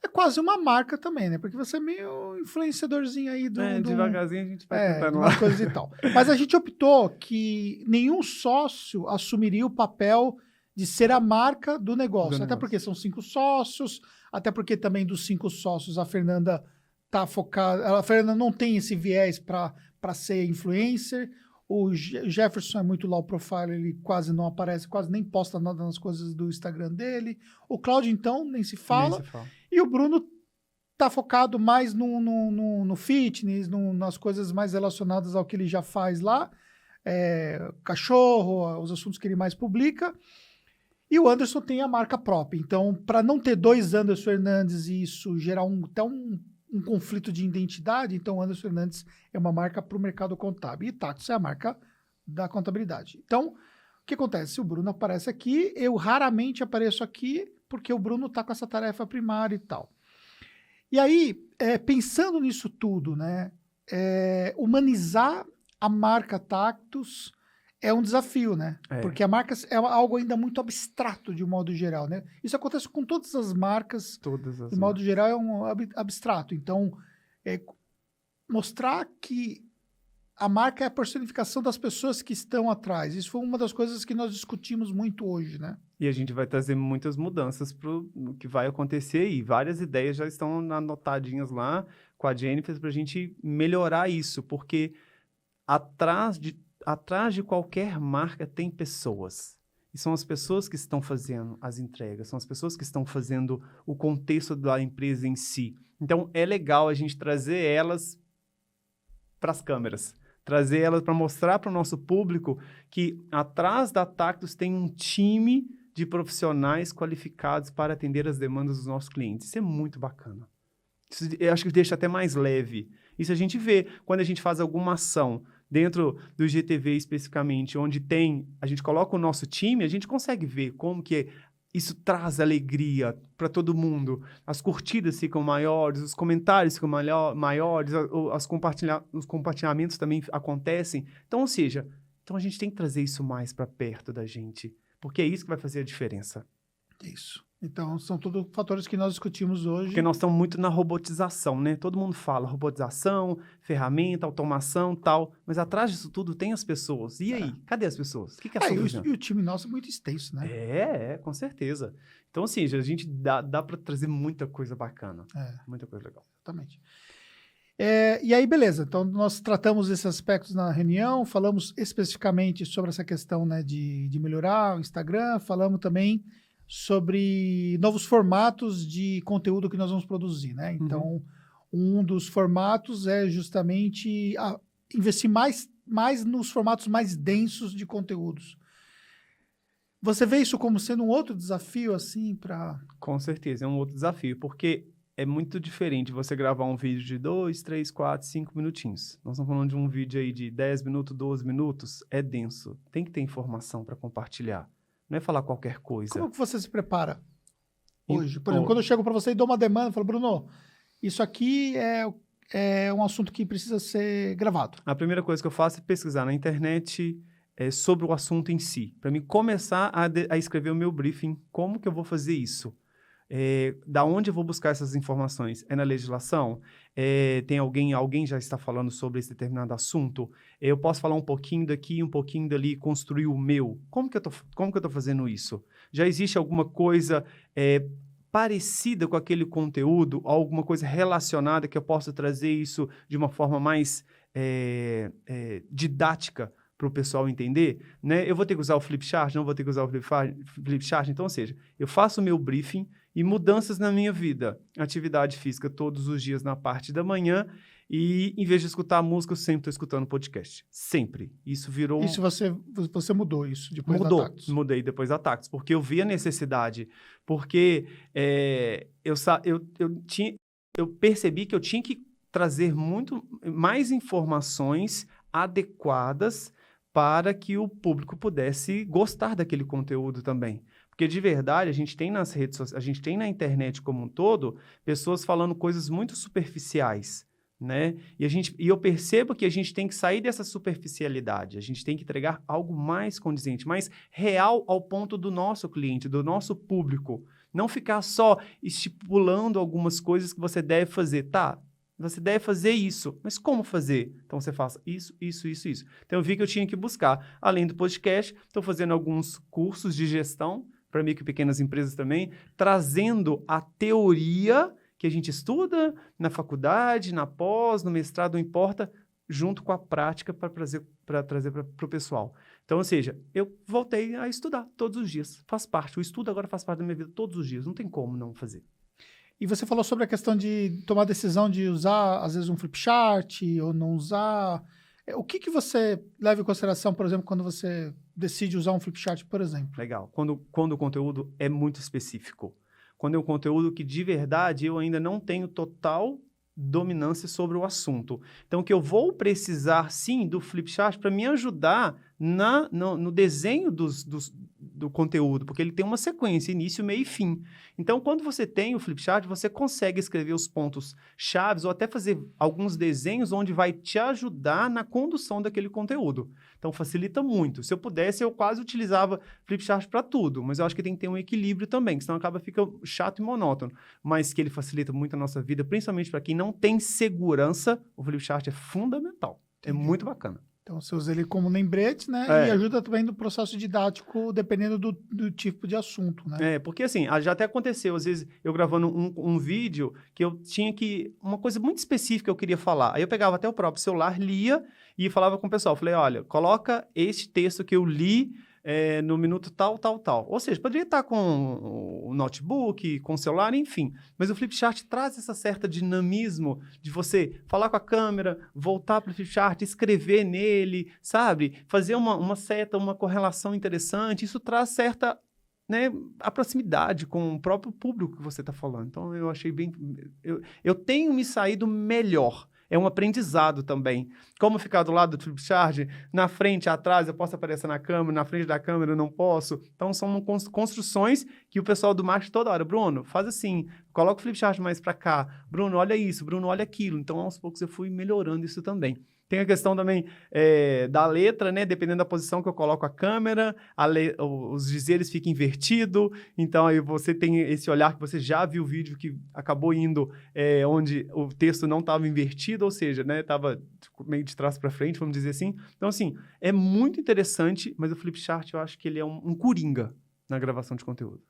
é quase uma marca também, né? Porque você é meio influenciadorzinho aí devagarzinho a gente vai tentando lá. Umas coisas e tal. Mas a gente optou que nenhum sócio assumiria o papel de ser a marca do negócio. Até porque são 5 sócios, até porque também dos 5 sócios a Fernanda tá focada... A Fernanda não tem esse viés para ser influencer. O Jefferson é muito low profile, ele quase não aparece, quase nem posta nada nas coisas do Instagram dele. O Cláudio, então, nem se fala. E o Bruno tá focado mais no fitness, nas coisas mais relacionadas ao que ele já faz lá. Cachorro, os assuntos que ele mais publica. E o Anderson tem a marca própria. Então, para não ter 2 Anderson Hernandes e isso gerar até um conflito de identidade, então o Anderson Hernandes é uma marca para o mercado contábil. E Tactus é a marca da contabilidade. Então, o que acontece? Se o Bruno aparece aqui, eu raramente apareço aqui, porque o Bruno está com essa tarefa primária e tal. E aí, pensando nisso tudo, né, humanizar a marca Tactus é um desafio, né? Porque a marca é algo ainda muito abstrato, de um modo geral, né? Isso acontece com todas as marcas. De modo geral, é um abstrato. Então, mostrar que a marca é a personificação das pessoas que estão atrás. Isso foi uma das coisas que nós discutimos muito hoje, né? E a gente vai trazer muitas mudanças para o que vai acontecer aí. Várias ideias já estão anotadinhas lá com a Jennifer para a gente melhorar isso, porque atrás de qualquer marca tem pessoas. E são as pessoas que estão fazendo as entregas, são as pessoas que estão fazendo o contexto da empresa em si. Então, é legal a gente trazer elas para as câmeras, trazer elas para mostrar para o nosso público que atrás da Tactus tem um time de profissionais qualificados para atender as demandas dos nossos clientes. Isso é muito bacana. Isso, eu acho que deixa até mais leve. Isso a gente vê quando a gente faz alguma ação dentro do GTV especificamente, onde a gente coloca o nosso time, a gente consegue ver como que isso traz alegria para todo mundo. As curtidas ficam maiores, os comentários ficam maiores, os compartilhamentos também acontecem. Então, ou seja, a gente tem que trazer isso mais para perto da gente, porque é isso que vai fazer a diferença. Isso. Então, são todos fatores que nós discutimos hoje. Porque nós estamos muito na robotização, né? Todo mundo fala robotização, ferramenta, automação, tal. Mas atrás disso tudo tem as pessoas. E aí? Cadê as pessoas? O que é a solução? E o time nosso é muito extenso, né? Com certeza. Então, assim, a gente dá para trazer muita coisa bacana. Muita coisa legal. Exatamente. E aí, beleza. Então, nós tratamos esses aspectos na reunião, falamos especificamente sobre essa questão, né, de melhorar o Instagram, falamos também sobre novos formatos de conteúdo que nós vamos produzir, né? Então, um dos formatos é justamente investir mais nos formatos mais densos de conteúdos. Você vê isso como sendo um outro desafio, assim, para... Com certeza, é um outro desafio, porque é muito diferente você gravar um vídeo de 2, 3, 4, 5 minutinhos. Nós estamos falando de um vídeo aí de 10 minutos, 12 minutos, é denso. Tem que ter informação para compartilhar. Não é falar qualquer coisa. Como que você se prepara hoje? Por exemplo, quando eu chego para você e dou uma demanda, eu falo, Bruno, isso aqui é um assunto que precisa ser gravado. A primeira coisa que eu faço é pesquisar na internet sobre o assunto em si. Para mim começar a escrever o meu briefing, como que eu vou fazer isso? Da onde eu vou buscar essas informações? É na legislação? Tem alguém já está falando sobre esse determinado assunto? Eu posso falar um pouquinho daqui, um pouquinho dali, construir o meu. Como que eu tô fazendo isso? Já existe alguma coisa parecida com aquele conteúdo? Alguma coisa relacionada que eu possa trazer isso de uma forma mais didática para o pessoal entender? Né? Eu vou ter que usar o Flipchart? Não vou ter que usar o Flipchart? Então, ou seja, eu faço o meu briefing e mudanças na minha vida. Atividade física todos os dias na parte da manhã e, em vez de escutar música, eu sempre estou escutando podcast. Sempre. Isso virou... Isso você mudou isso depois da Tactus? Mudei depois da Tactus, porque eu vi a necessidade. Porque eu percebi que eu tinha que trazer muito mais informações adequadas para que o público pudesse gostar daquele conteúdo também. Porque, de verdade, a gente tem nas redes sociais, a gente tem na internet como um todo, pessoas falando coisas muito superficiais, né? E eu percebo que a gente tem que sair dessa superficialidade, a gente tem que entregar algo mais condizente, mais real ao ponto do nosso cliente, do nosso público. Não ficar só estipulando algumas coisas que você deve fazer. Tá, você deve fazer isso, mas como fazer? Então, você faça isso, isso, isso, isso. Então, eu vi que eu tinha que buscar, além do podcast, estou fazendo alguns cursos de gestão, para micro e pequenas empresas também, trazendo a teoria que a gente estuda na faculdade, na pós, no mestrado, não importa, junto com a prática para trazer para o pessoal. Então, ou seja, eu voltei a estudar todos os dias. Faz parte. O estudo agora faz parte da minha vida todos os dias. Não tem como não fazer. E você falou sobre a questão de tomar a decisão de usar, às vezes, um Flipchart ou não usar. O que você leva em consideração, por exemplo, quando você decide usar um Flipchart, por exemplo? Legal. Quando o conteúdo é muito específico. Quando é um conteúdo que, de verdade, eu ainda não tenho total dominância sobre o assunto. Então, que eu vou precisar, sim, do Flipchart para me ajudar no desenho do conteúdo, porque ele tem uma sequência, início, meio e fim. Então, quando você tem o Flipchart, você consegue escrever os pontos chaves ou até fazer alguns desenhos onde vai te ajudar na condução daquele conteúdo. Então, facilita muito. Se eu pudesse, eu quase utilizava Flipchart para tudo, mas eu acho que tem que ter um equilíbrio também, senão fica chato e monótono. Mas que ele facilita muito a nossa vida, principalmente para quem não tem segurança, o Flipchart é fundamental. Entendi. É muito bacana. Então, você usa ele como lembrete, né? E ajuda também no processo didático, dependendo do tipo de assunto, né? Porque assim, já até aconteceu, às vezes, eu gravando um vídeo que eu tinha uma coisa muito específica que eu queria falar. Aí eu pegava até o próprio celular, lia e falava com o pessoal. Falei, olha, coloca este texto que eu li no minuto tal, tal, tal. Ou seja, poderia estar com o notebook, com o celular, enfim. Mas o Flipchart traz essa certa dinamismo de você falar com a câmera, voltar para o Flipchart, escrever nele, sabe? Fazer uma correlação interessante. Isso traz certa, né, a proximidade com o próprio público que você está falando. Então, eu achei bem... Eu tenho me saído melhor. É um aprendizado também. Como ficar do lado do Flipchart, na frente, atrás, eu posso aparecer na câmera, na frente da câmera eu não posso. Então, são construções que o pessoal do marketing toda hora, Bruno, faz assim, coloca o Flipchart mais para cá. Bruno, olha isso. Bruno, olha aquilo. Então, aos poucos, eu fui melhorando isso também. Tem a questão também da letra, né? Dependendo da posição que eu coloco a câmera, os dizeres ficam invertidos. Então, aí você tem esse olhar que você já viu o vídeo que acabou indo onde o texto não estava invertido, ou seja, né? Estava meio de trás para frente, vamos dizer assim. Então, assim, é muito interessante, mas o Flipchart eu acho que ele é um coringa na gravação de conteúdo.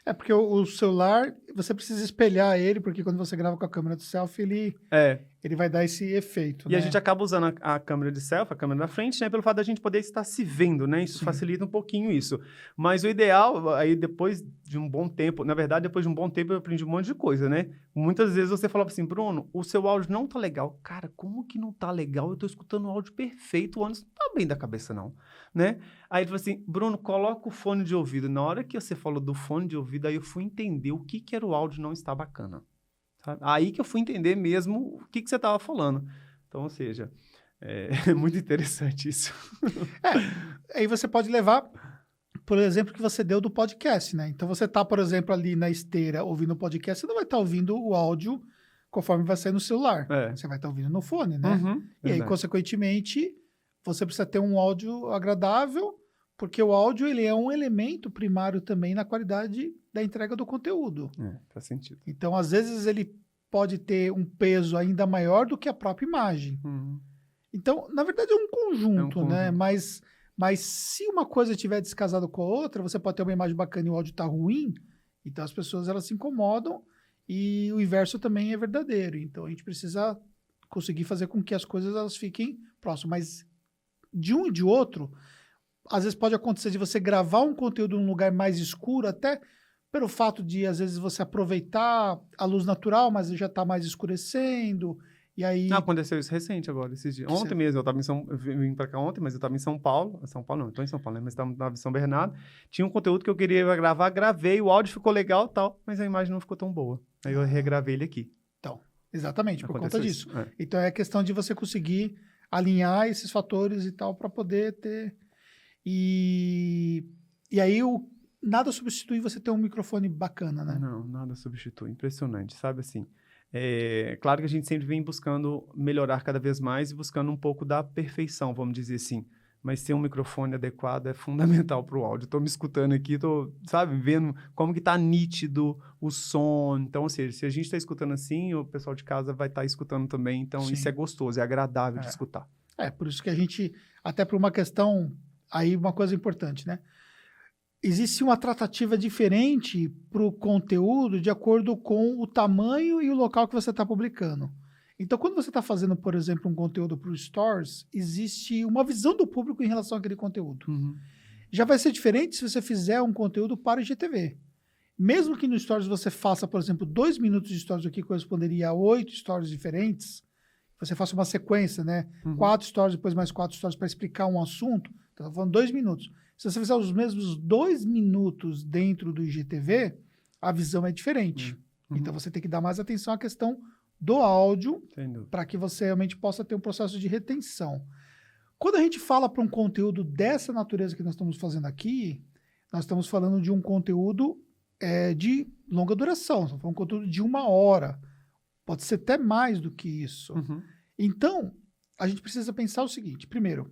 É porque o celular, você precisa espelhar ele, porque quando você grava com a câmera do selfie, ele vai dar esse efeito, E né? a gente acaba usando a câmera de selfie, a câmera da frente, né? Pelo fato da gente poder estar se vendo, né? Isso facilita um pouquinho isso. Mas o ideal, aí depois de um bom tempo, na verdade, depois de um bom tempo eu aprendi um monte de coisa, né? Muitas vezes você falava assim, Bruno, o seu áudio não tá legal. Cara, como que não tá legal? Eu tô escutando o áudio perfeito, o ônibus não tá bem da cabeça não, né? Aí ele falou assim, Bruno, coloca o fone de ouvido. Na hora que você falou do fone de ouvido, aí eu fui entender o que era o áudio não estar bacana. Sabe? Aí que eu fui entender mesmo o que você estava falando. Então, ou seja, é muito interessante isso. Aí você pode levar, por exemplo, que você deu do podcast, né? Então você tá, por exemplo, ali na esteira ouvindo o podcast, você não vai estar ouvindo o áudio conforme vai sair no celular. Você vai estar ouvindo no fone, né? E aí, consequentemente, você precisa ter um áudio agradável, porque o áudio ele é um elemento primário também na qualidade da entrega do conteúdo. Faz sentido. Então, às vezes, ele pode ter um peso ainda maior do que a própria imagem. Então, na verdade, é um conjunto, né? Mas se uma coisa estiver descasada com a outra, você pode ter uma imagem bacana e o áudio tá ruim, então as pessoas elas se incomodam e o inverso também é verdadeiro. Então, a gente precisa conseguir fazer com que as coisas elas fiquem próximas. Mas de um e de outro, às vezes pode acontecer de você gravar um conteúdo num lugar mais escuro, até pelo fato de, às vezes, você aproveitar a luz natural, mas já está mais escurecendo, e aí... Aconteceu isso recente agora, esses dias. Ontem mesmo, eu vim para cá ontem, mas eu estava em São Paulo. São Paulo não, eu estou em São Paulo, né? Mas estava em São Bernardo. Tinha um conteúdo que eu queria gravar, gravei, o áudio ficou legal e tal, mas a imagem não ficou tão boa. Aí eu regravei ele aqui. Então, exatamente, por conta disso. Isso. Então, é questão de você conseguir alinhar esses fatores e tal, para poder ter... E aí, nada substitui você ter um microfone bacana, né? Não, nada substitui. Impressionante, sabe assim? Claro que a gente sempre vem buscando melhorar cada vez mais e buscando um pouco da perfeição, vamos dizer assim. Mas ter um microfone adequado é fundamental para o áudio. Estou me escutando aqui, estou, sabe, vendo como que está nítido o som. Então, ou seja, se a gente está escutando assim, o pessoal de casa vai estar escutando também. Então, isso é gostoso, é agradável de escutar. Por isso que a gente, até por uma questão, aí uma coisa importante, né? Existe uma tratativa diferente para o conteúdo de acordo com o tamanho e o local que você está publicando. Então, quando você está fazendo, por exemplo, um conteúdo para o Stories, existe uma visão do público em relação àquele conteúdo. Já vai ser diferente se você fizer um conteúdo para o IGTV. Mesmo que no Stories você faça, por exemplo, 2 minutos de Stories, o que corresponderia a 8 Stories diferentes, você faça uma sequência, né? 4 Stories, depois mais 4 Stories para explicar um assunto, então, estou falando 2 minutos. Se você fizer os mesmos 2 minutos dentro do IGTV, a visão é diferente. Então, você tem que dar mais atenção à questão do áudio para que você realmente possa ter um processo de retenção. Quando a gente fala para um conteúdo dessa natureza que nós estamos fazendo aqui, nós estamos falando de um conteúdo de longa duração. Estamos falando de um conteúdo de 1 hora. Pode ser até mais do que isso. Então, a gente precisa pensar o seguinte. Primeiro,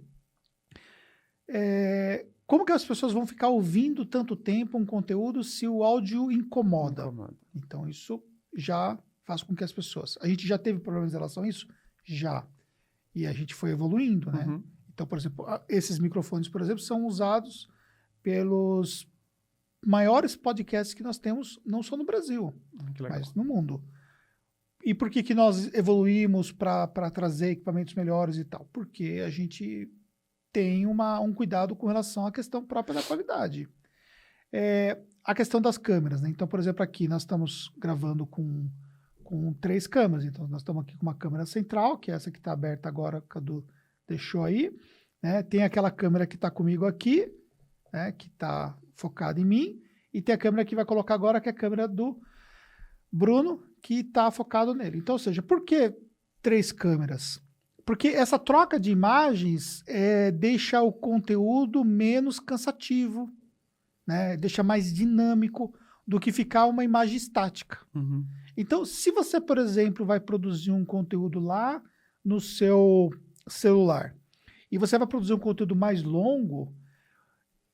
como que as pessoas vão ficar ouvindo tanto tempo um conteúdo se o áudio incomoda? Então, isso já faz com que as pessoas... A gente já teve problemas em relação a isso? Já. E a gente foi evoluindo, né? Então, por exemplo, esses microfones, por exemplo, são usados pelos maiores podcasts que nós temos, não só no Brasil, mas no mundo. E por que nós evoluímos para trazer equipamentos melhores e tal? Porque a gente tem um cuidado com relação à questão própria da qualidade. A questão das câmeras, né? Então, por exemplo, aqui nós estamos gravando com 3 câmeras. Então, nós estamos aqui com uma câmera central, que é essa que está aberta agora, que a Cadu deixou aí. Né? Tem aquela câmera que está comigo aqui, né? Que está focada em mim. E tem a câmera que vai colocar agora, que é a câmera do Bruno, que está focado nele. Então, ou seja, por que 3 câmeras? Porque essa troca de imagens deixa o conteúdo menos cansativo, né? Deixa mais dinâmico do que ficar uma imagem estática. Então, se você, por exemplo, vai produzir um conteúdo lá no seu celular e você vai produzir um conteúdo mais longo,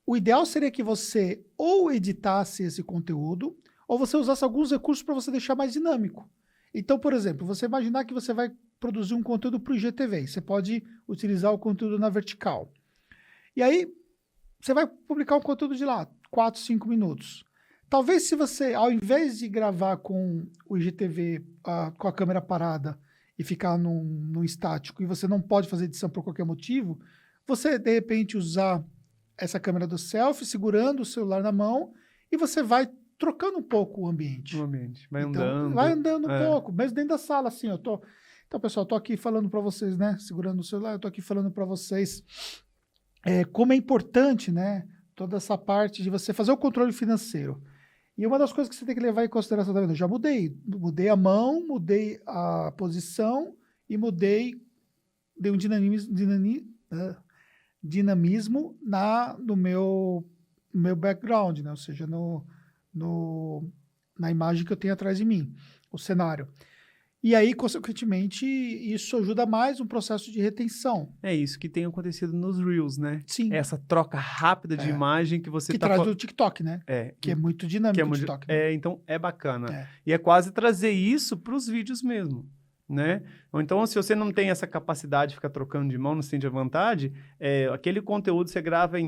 o ideal seria que você ou editasse esse conteúdo ou você usasse alguns recursos para você deixar mais dinâmico. Então, por exemplo, você imaginar que você vai produzir um conteúdo para o IGTV. Você pode utilizar o conteúdo na vertical. E aí, você vai publicar um conteúdo de lá, 4, 5 minutos. Talvez se você, ao invés de gravar com o IGTV com a câmera parada e ficar num estático, e você não pode fazer edição por qualquer motivo, você, de repente, usar essa câmera do selfie, segurando o celular na mão, e você vai trocando um pouco o ambiente. Vai então, andando. Vai andando um pouco, mesmo dentro da sala, assim, Então, pessoal, eu tô aqui falando para vocês, né? Segurando o celular, eu tô aqui falando para vocês como é importante, né? Toda essa parte de você fazer o controle financeiro. E uma das coisas que você tem que levar em consideração também, eu já mudei a mão, mudei a posição e dei um dinamismo no meu background, né? Ou seja, na imagem que eu tenho atrás de mim, o cenário. E aí, consequentemente, isso ajuda mais no processo de retenção. É isso que tem acontecido nos Reels, né? Sim. Essa troca rápida de imagem que você traz do TikTok, né? Que é muito dinâmico o TikTok. Né? Então é bacana. E é quase trazer isso para os vídeos mesmo, né? Ou então, se você não tem essa capacidade de ficar trocando de mão, não sente a vontade, aquele conteúdo você grava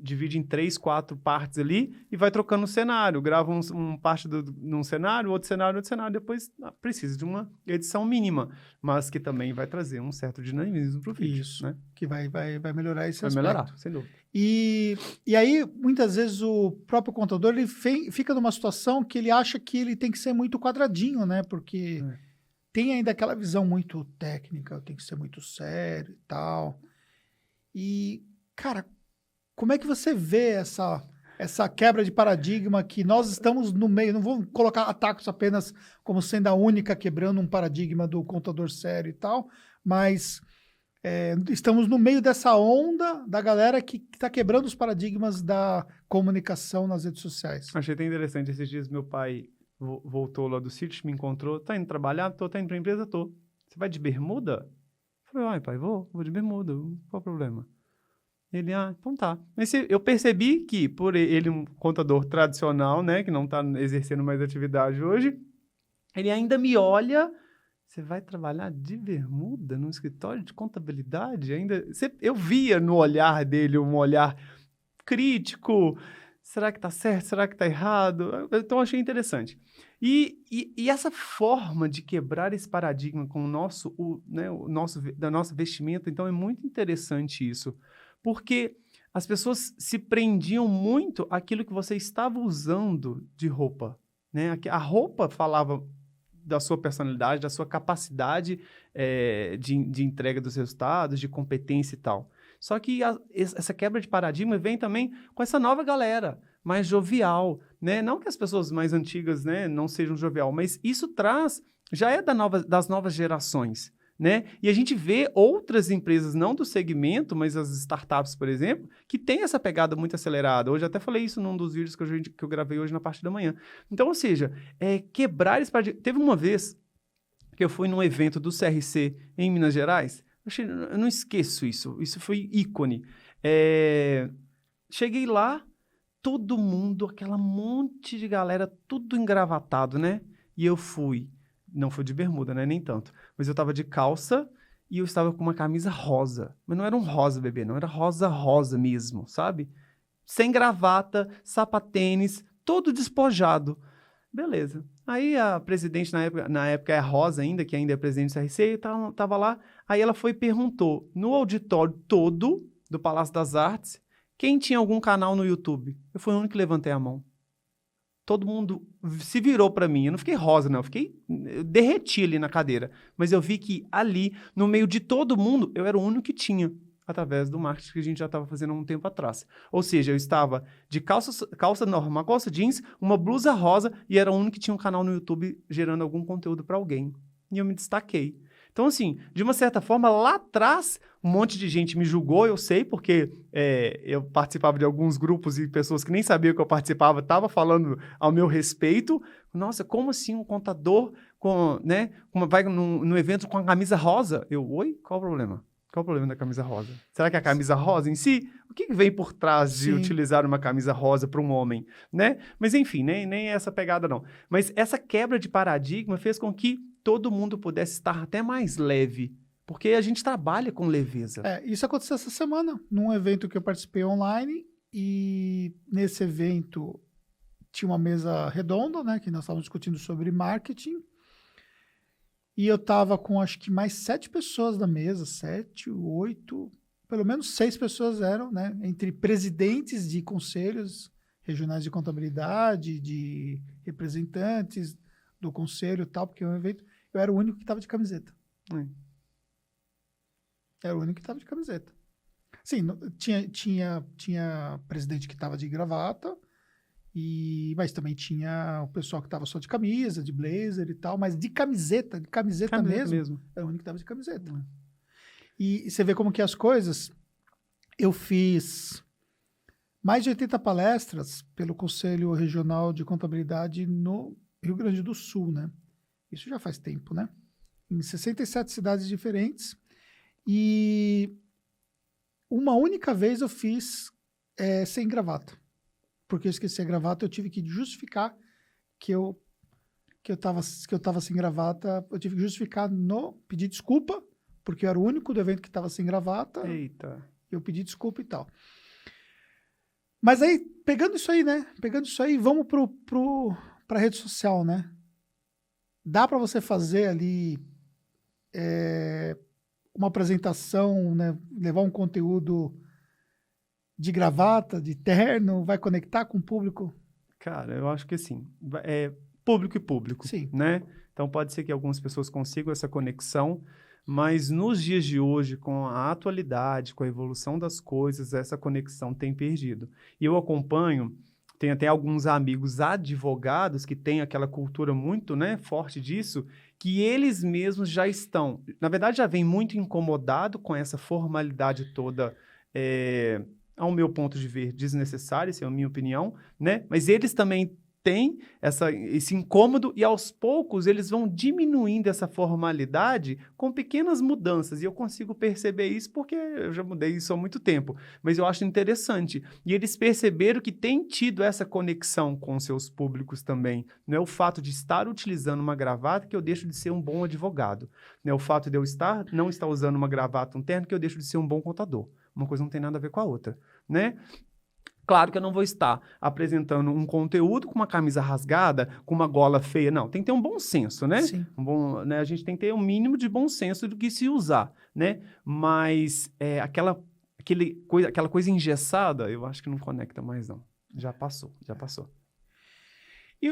divide em 3, 4 partes ali e vai trocando o cenário. Grava parte num cenário, outro cenário, depois precisa de uma edição mínima, mas que também vai trazer um certo dinamismo para o vídeo. Isso, né? Que vai melhorar esse aspecto. Vai melhorar, sem dúvida. E aí, muitas vezes, o próprio contador ele fica numa situação que ele acha que ele tem que ser muito quadradinho, né? Porque tem ainda aquela visão muito técnica, tem que ser muito sério e tal. E, cara, como é que você vê essa quebra de paradigma que nós estamos no meio? Não vou colocar a Tactus apenas como sendo a única quebrando um paradigma do contador sério e tal, mas estamos no meio dessa onda da galera que está quebrando os paradigmas da comunicação nas redes sociais. Achei até interessante. Esses dias meu pai voltou lá do sítio, me encontrou. Tá indo trabalhar? Tô. Tá indo pra empresa? Tô. Você vai de bermuda? Eu falei, ai pai, vou de bermuda. Qual o problema? Ele, então tá. Mas eu percebi que, por ele um contador tradicional, né, que não está exercendo mais atividade hoje, ele ainda me olha, você vai trabalhar de bermuda num escritório de contabilidade? Eu via no olhar dele um olhar crítico, será que tá certo, será que tá errado? Então, achei interessante. E essa forma de quebrar esse paradigma com da nossa vestimenta, então é muito interessante isso. Porque as pessoas se prendiam muito àquilo que você estava usando de roupa, né? A roupa falava da sua personalidade, da sua capacidade de entrega dos resultados, de competência e tal. Só que essa quebra de paradigma vem também com essa nova galera, mais jovial, né? Não que as pessoas mais antigas, né, não sejam jovial, mas isso já é das novas gerações. Né? E a gente vê outras empresas, não do segmento, mas as startups, por exemplo, que tem essa pegada muito acelerada. Hoje até falei isso num dos vídeos que eu gravei hoje na parte da manhã. Então, ou seja, quebrar esse paradigma. Teve uma vez que eu fui num evento do CRC em Minas Gerais. Eu não esqueço isso. Isso foi ícone. Cheguei lá, todo mundo, aquela monte de galera, tudo engravatado, né? E eu fui. Não foi de bermuda, né? Nem tanto. Mas eu tava de calça e eu estava com uma camisa rosa. Mas não era um rosa, bebê, não. Era rosa mesmo, sabe? Sem gravata, sapatênis, todo despojado. Beleza. Aí a presidente, na época é a Rosa ainda, que ainda é presidente do CRC, tava lá. Aí ela foi e perguntou, no auditório todo do Palácio das Artes, quem tinha algum canal no YouTube? Eu fui o único que levantei a mão. Todo mundo se virou para mim. Eu não fiquei rosa, não. Eu derreti ali na cadeira. Mas eu vi que ali, no meio de todo mundo, eu era o único que tinha, através do marketing que a gente já estava fazendo há um tempo atrás. Ou seja, eu estava de calça normal, calça jeans, uma blusa rosa e era o único que tinha um canal no YouTube gerando algum conteúdo para alguém. E eu me destaquei. Então, assim, de uma certa forma, lá atrás, um monte de gente me julgou, eu sei, porque eu participava de alguns grupos e pessoas que nem sabiam que eu participava estavam falando ao meu respeito. Nossa, como assim um contador né? Vai no evento com a camisa rosa. Oi? Qual o problema? Qual o problema da camisa rosa? Será que a camisa rosa em si? O que vem por trás de utilizar uma camisa rosa para um homem, né? Mas enfim, nem essa pegada não. Mas essa quebra de paradigma fez com que todo mundo pudesse estar até mais leve, porque a gente trabalha com leveza. Isso aconteceu essa semana, num evento que eu participei online, e nesse evento tinha uma mesa redonda, né, que nós estávamos discutindo sobre marketing, e eu estava com acho que mais 7 pessoas na mesa, 7, 8, pelo menos 6 pessoas eram, né, entre presidentes de conselhos regionais de contabilidade, de representantes do conselho e tal, porque é um evento, eu era o único que estava de camiseta. Era o único que estava de camiseta. Sim, tinha presidente que estava de gravata, mas também tinha o pessoal que estava só de camisa, de blazer e tal, mas de camiseta mesmo. Era o único que estava de camiseta. E você vê como que as coisas... Eu fiz mais de 80 palestras pelo Conselho Regional de Contabilidade no Rio Grande do Sul, né? Isso já faz tempo, né? Em 67 cidades diferentes. E uma única vez eu fiz sem gravata. Porque eu esqueci a gravata, eu tive que justificar que eu tava sem gravata. Eu tive que justificar pedir desculpa, porque eu era o único do evento que estava sem gravata. Eita. Eu pedi desculpa e tal. Mas aí, pegando isso aí, vamos para a rede social, né? Dá para você fazer ali uma apresentação, né? Levar um conteúdo de gravata, de terno, vai conectar com o público? Cara, eu acho que sim. É público e público, Sim. Né? Então pode ser que algumas pessoas consigam essa conexão, mas nos dias de hoje, com a atualidade, com a evolução das coisas, essa conexão tem perdido. E eu acompanho, tem até alguns amigos advogados que têm aquela cultura muito, né, forte disso, que eles mesmos já estão, na verdade já vem muito incomodado com essa formalidade toda, ao meu ponto de ver, desnecessária, essa é a minha opinião, né? Mas eles também têm esse incômodo e aos poucos eles vão diminuindo essa formalidade com pequenas mudanças. E eu consigo perceber isso porque eu já mudei isso há muito tempo. Mas eu acho interessante. E eles perceberam que tem tido essa conexão com seus públicos também. Não é o fato de estar utilizando uma gravata que eu deixo de ser um bom advogado. Não é o fato de eu não estar usando uma gravata, um terno, que eu deixo de ser um bom contador. Uma coisa não tem nada a ver com a outra, né? Claro que eu não vou estar apresentando um conteúdo com uma camisa rasgada, com uma gola feia. Não, tem que ter um bom senso, né? Sim. A gente tem que ter um mínimo de bom senso do que se usar, né? Mas aquela coisa engessada, eu acho que não conecta mais, não. Já passou. E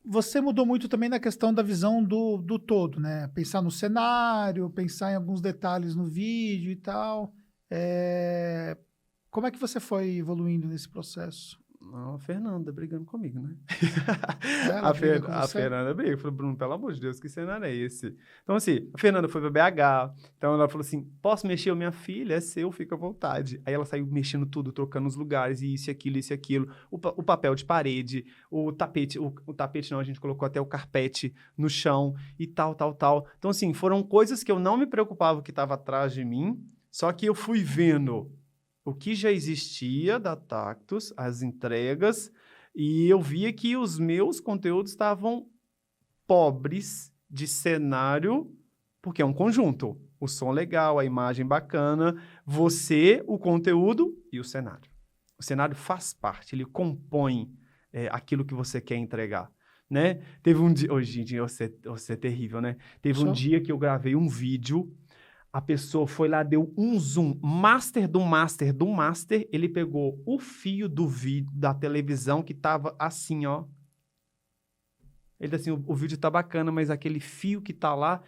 você mudou muito também na questão da visão do todo, né? Pensar no cenário, pensar em alguns detalhes no vídeo e tal. Como é que você foi evoluindo nesse processo? A Fernanda brigando comigo, né? Ela briga com a você? Fernanda briga. Eu falei, Bruno, pelo amor de Deus, que cenário é esse? Então, assim, a Fernanda foi pra BH. Então, ela falou assim, posso mexer? Minha filha, é seu, fica à vontade. Aí ela saiu mexendo tudo, trocando os lugares, e isso e aquilo. O papel de parede, o tapete. O tapete não, a gente colocou até o carpete no chão e tal. Então, assim, foram coisas que eu não me preocupava que estava atrás de mim, só que eu fui vendo o que já existia da Tactus, as entregas, e eu via que os meus conteúdos estavam pobres de cenário, porque é um conjunto. O som legal, a imagem bacana, você, o conteúdo e o cenário. O cenário faz parte, ele compõe aquilo que você quer entregar, né? Teve um dia... Hoje, gente, você é terrível, né? Teve um dia que eu gravei um vídeo. A pessoa foi lá, deu um zoom, master, ele pegou o fio do vídeo da televisão que tava assim, ó. Ele assim, o vídeo tá bacana, mas aquele fio que tá lá,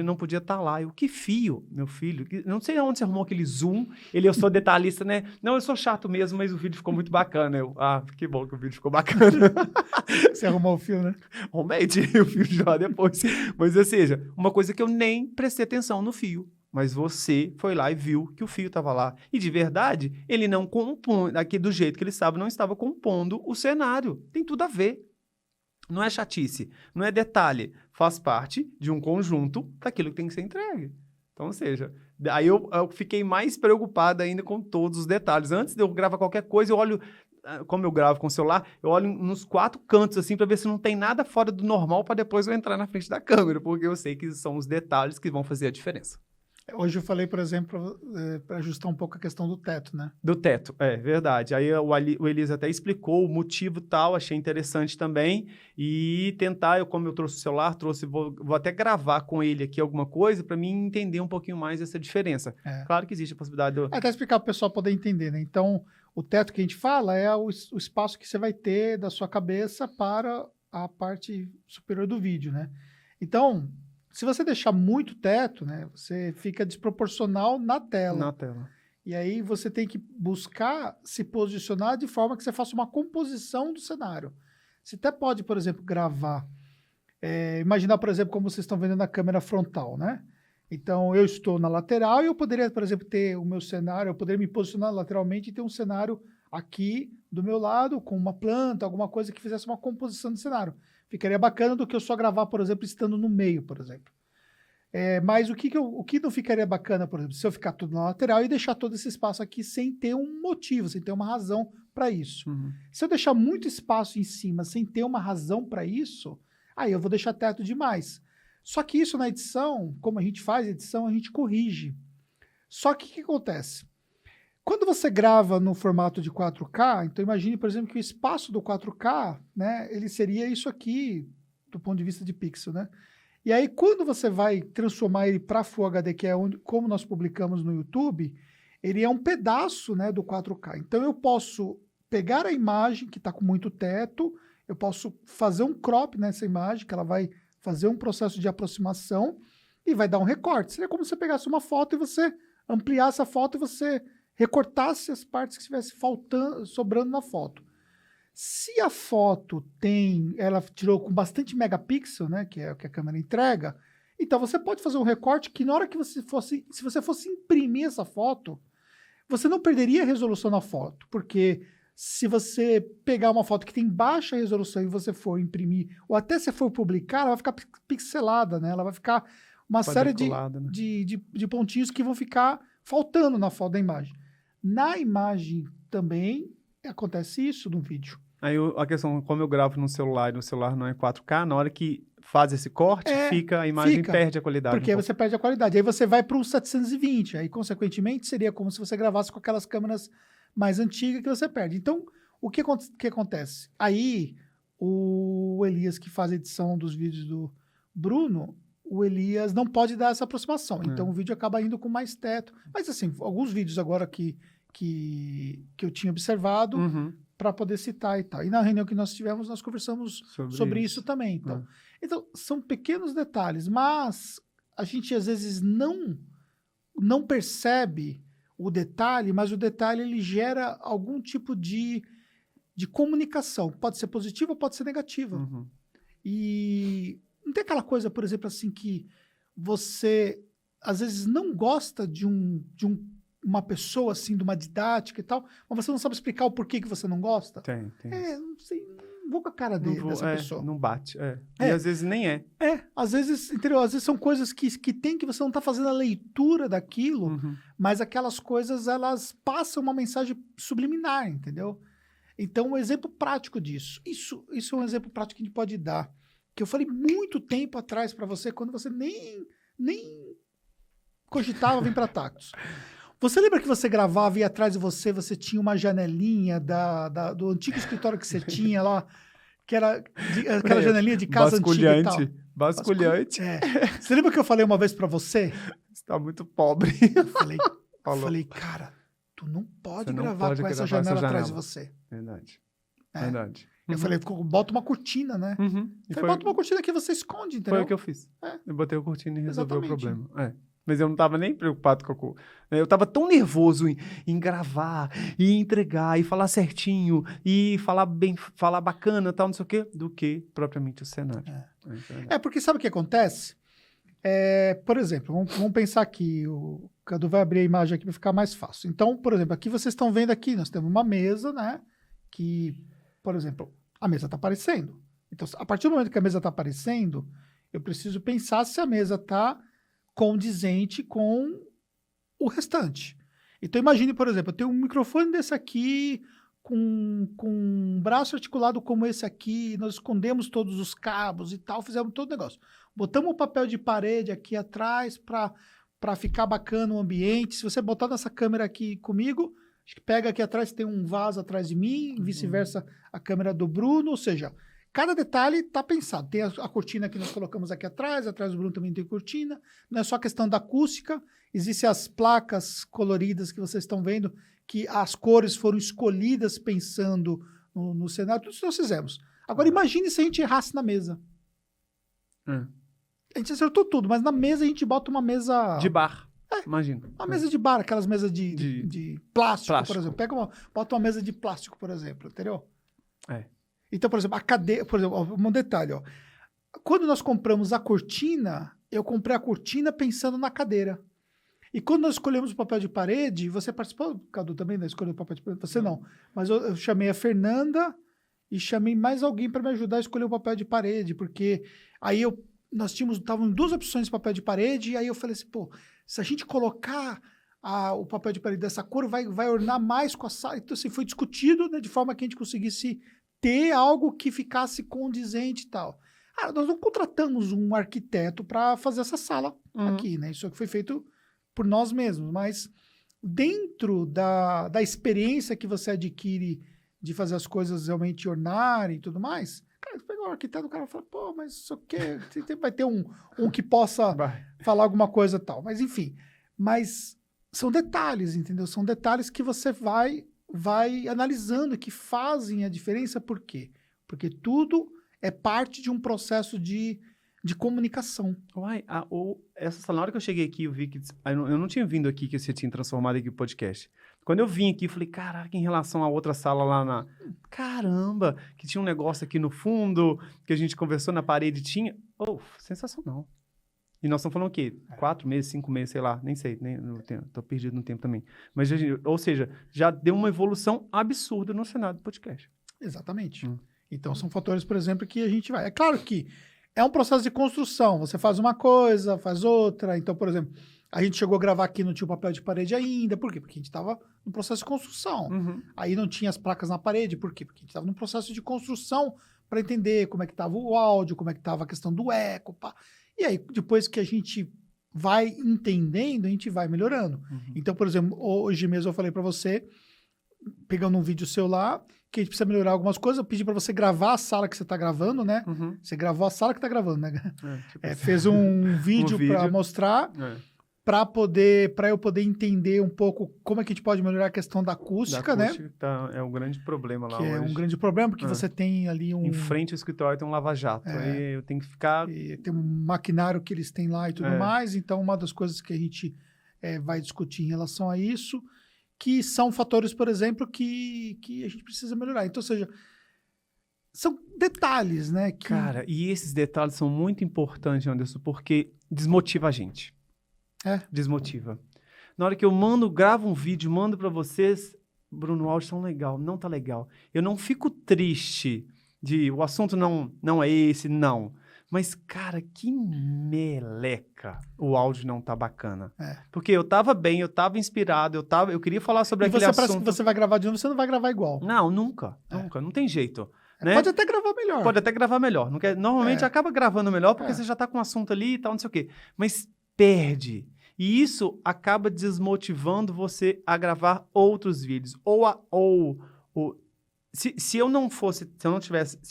não podia tá lá. Eu, que fio, meu filho? Não sei onde você arrumou aquele zoom. Eu sou detalhista, né? Não, eu sou chato mesmo, mas o vídeo ficou muito bacana. Que bom que o vídeo ficou bacana. Você arrumou o fio, né? Arrumei, tirei o fio de lá depois. Mas, ou seja, uma coisa que eu nem prestei atenção no fio. Mas você foi lá e viu que o fio estava lá. E, de verdade, ele não compõe, aqui do jeito que ele estava, não estava compondo o cenário. Tem tudo a ver. Não é chatice, não é detalhe. Faz parte de um conjunto daquilo que tem que ser entregue. Então, ou seja, aí eu fiquei mais preocupado ainda com todos os detalhes. Antes de eu gravar qualquer coisa, eu olho, como eu gravo com o celular, eu olho nos 4 cantos, assim, para ver se não tem nada fora do normal para depois eu entrar na frente da câmera, porque eu sei que são os detalhes que vão fazer a diferença. Hoje eu falei, por exemplo, para ajustar um pouco a questão do teto, né? Do teto, é verdade. Aí o Elias até explicou o motivo tal, achei interessante também. E tentar, como eu trouxe o celular, vou até gravar com ele aqui alguma coisa para mim entender um pouquinho mais essa diferença. Claro que existe a possibilidade de... Até explicar para o pessoal poder entender, né? Então, o teto que a gente fala é o espaço que você vai ter da sua cabeça para a parte superior do vídeo, né? Então, se você deixar muito teto, né, você fica desproporcional na tela. Na tela. E aí você tem que buscar se posicionar de forma que você faça uma composição do cenário. Você até pode, por exemplo, gravar. Imaginar, por exemplo, como vocês estão vendo na câmera frontal, né? Então, eu estou na lateral e eu poderia, por exemplo, ter o meu cenário, eu poderia me posicionar lateralmente e ter um cenário aqui do meu lado, com uma planta, alguma coisa que fizesse uma composição do cenário. Ficaria bacana do que eu só gravar, por exemplo, estando no meio, por exemplo. Mas o que não ficaria bacana, por exemplo, se eu ficar tudo na lateral e deixar todo esse espaço aqui sem ter um motivo, sem ter uma razão para isso. Uhum. Se eu deixar muito espaço em cima sem ter uma razão para isso, aí eu vou deixar teto demais. Só que isso na edição, como a gente faz edição, a gente corrige. Só que o que acontece? Quando você grava no formato de 4K, então imagine, por exemplo, que o espaço do 4K, né, ele seria isso aqui, do ponto de vista de pixel, né? E aí, quando você vai transformar ele para Full HD, que é como nós publicamos no YouTube, ele é um pedaço, né, do 4K. Então, eu posso pegar a imagem que está com muito teto, eu posso fazer um crop nessa imagem, que ela vai fazer um processo de aproximação e vai dar um recorte. Seria como se você pegasse uma foto e você ampliasse a foto e você recortasse as partes que estivesse sobrando na foto. Se a foto ela tirou com bastante megapixel, né, que é o que a câmera entrega, então você pode fazer um recorte que na hora que se você fosse imprimir essa foto, você não perderia a resolução na foto, porque se você pegar uma foto que tem baixa resolução e você for imprimir, ou até se for publicar, ela vai ficar pixelada, né? Ela vai ficar uma série de pontinhos que vão ficar faltando na foto da imagem. Na imagem também acontece isso no vídeo. Aí a questão, como eu gravo no celular e no celular não é 4K, na hora que faz esse corte, a imagem perde a qualidade. Porque aí você perde a qualidade. Aí você vai para o 720. Aí, consequentemente, seria como se você gravasse com aquelas câmeras mais antigas que você perde. Então, o que acontece? Aí, o Elias, que faz a edição dos vídeos do Bruno, o Elias não pode dar essa aproximação. Então, o vídeo acaba indo com mais teto. Mas, assim, alguns vídeos agora que eu tinha observado para poder citar e tal. E na reunião que nós tivemos, nós conversamos sobre isso também. Então, são pequenos detalhes, mas a gente, às vezes, não percebe o detalhe, mas o detalhe ele gera algum tipo de comunicação. Pode ser positiva ou pode ser negativa. E não tem aquela coisa, por exemplo, assim, que você, às vezes, não gosta de uma pessoa, assim, de uma didática e tal, mas você não sabe explicar o porquê que você não gosta? Tem. Não sei, não vou com a cara dessa pessoa. Não bate, E às vezes nem é. Às vezes, entendeu? Às vezes são coisas que tem que você não está fazendo a leitura daquilo, mas aquelas coisas, elas passam uma mensagem subliminar, entendeu? Então, um exemplo prático disso. Isso é um exemplo prático que a gente pode dar, que eu falei muito tempo atrás para você, quando você nem cogitava vir para Tactus. Você lembra que você gravava e atrás de você tinha uma janelinha do antigo escritório que você tinha lá, que era aquela janelinha de casa antiga e tal? Basculhante. Você lembra que eu falei uma vez pra você? Você tá muito pobre. Eu falei, cara, tu não pode gravar com essa janela atrás de você. Verdade. Eu falei, bota uma cortina, né? Bota uma cortina que você esconde, entendeu? Foi o que eu fiz. Eu botei a cortina e resolvi o problema. Mas eu não estava nem preocupado com eu estava tão nervoso em gravar, e entregar, e falar certinho, e falar bacana, tal, não sei o quê, do que propriamente o cenário. Porque sabe o que acontece? Por exemplo, vamos pensar aqui, o Cadu vai abrir a imagem aqui para ficar mais fácil. Então, por exemplo, aqui vocês estão vendo aqui, nós temos uma mesa, né? Que, por exemplo, a mesa está aparecendo. Então, a partir do momento que a mesa está aparecendo, eu preciso pensar se a mesa está condizente com o restante. Então, imagine, por exemplo, eu tenho um microfone desse aqui, com um braço articulado como esse aqui, nós escondemos todos os cabos e tal, fizemos todo o negócio. Botamos um papel de parede aqui atrás para ficar bacana o ambiente. Se você botar nessa câmera aqui comigo, acho que pega aqui atrás, tem um vaso atrás de mim, vice-versa a câmera do Bruno, ou seja, cada detalhe está pensado. Tem a cortina que nós colocamos aqui atrás do Bruno também tem cortina. Não é só questão da acústica, existem as placas coloridas que vocês estão vendo, que as cores foram escolhidas pensando no cenário, tudo isso nós fizemos. Agora imagine se a gente errasse na mesa. A gente acertou tudo, mas na mesa a gente bota uma mesa... De bar, imagina. Uma mesa de bar, aquelas mesas de plástico, por exemplo. Bota uma mesa de plástico, por exemplo, entendeu? Então, por exemplo, a cadeira... Por exemplo, um detalhe, ó. Quando nós compramos a cortina, eu comprei a cortina pensando na cadeira. E quando nós escolhemos o papel de parede, você participou, Cadu, também da escolha do papel de parede? Você não. Mas eu chamei a Fernanda e chamei mais alguém para me ajudar a escolher o papel de parede, porque aí nós estavam duas opções de papel de parede, e aí eu falei assim, pô, se a gente colocar o papel de parede dessa cor, vai ornar mais com a sala. Então, assim, foi discutido, né, de forma que a gente conseguisse ter algo que ficasse condizente e tal. Nós não contratamos um arquiteto para fazer essa sala aqui, né? Isso aqui foi feito por nós mesmos, mas dentro da experiência que você adquire de fazer as coisas realmente ornarem e tudo mais, cara, você pega um arquiteto, o cara fala, pô, mas isso aqui, vai ter um que possa falar alguma coisa e tal. Mas, enfim, são detalhes, entendeu? São detalhes que você vai analisando, que fazem a diferença. Por quê? Porque tudo é parte de um processo de comunicação. Na hora que eu cheguei aqui, eu vi que... Eu não tinha vindo aqui que você tinha transformado aqui o podcast. Quando eu vim aqui, eu falei, caraca, em relação à outra sala lá Caramba, que tinha um negócio aqui no fundo, que a gente conversou na parede, tinha... Sensacional. E nós estamos falando o quê? 4 meses, 5 meses, sei lá, nem sei, tô perdido no tempo também. Mas, ou seja, já deu uma evolução absurda no cenário do podcast. Exatamente. Então, são fatores, por exemplo, que a gente vai... É claro que é um processo de construção. Você faz uma coisa, faz outra. Então, por exemplo, a gente chegou a gravar aqui, não tinha o papel de parede ainda. Por quê? Porque a gente estava no processo de construção. Aí não tinha as placas na parede. Por quê? Porque a gente estava no processo de construção para entender como é que estava o áudio, como é que estava a questão do eco. Pá. E aí, depois que a gente vai entendendo, a gente vai melhorando. Então, por exemplo, hoje mesmo eu falei para você, pegando um vídeo seu lá, que a gente precisa melhorar algumas coisas. Eu pedi para você gravar a sala que você está gravando, né? Você gravou a sala que está gravando, né? Fez um vídeo para mostrar, para eu poder entender um pouco como é que a gente pode melhorar a questão da acústica, né? É um grande problema lá hoje. É um grande problema, porque você tem ali Em frente ao escritório tem um lava-jato. Aí eu tenho que ficar... E tem um maquinário que eles têm lá e tudo mais. Então, uma das coisas que a gente vai discutir em relação a isso, que são fatores, por exemplo, que a gente precisa melhorar. Então, ou seja, são detalhes, né? Cara, e esses detalhes são muito importantes, Anderson, porque desmotiva a gente. Desmotiva. Na hora que eu gravo um vídeo, mando pra vocês, Bruno, o áudio tá legal, não tá legal. Eu não fico triste o assunto não é esse, não. Mas, cara, que meleca o áudio não tá bacana. Porque eu tava bem, eu tava inspirado, eu queria falar sobre aquele assunto. Parece que você vai gravar de novo, você não vai gravar igual. Não, nunca, não tem jeito. Né? Pode até gravar melhor. Pode até gravar melhor. Normalmente acaba gravando melhor porque você já tá com um assunto ali e tal, não sei o quê. Mas perde. E isso acaba desmotivando você a gravar outros vídeos. Se eu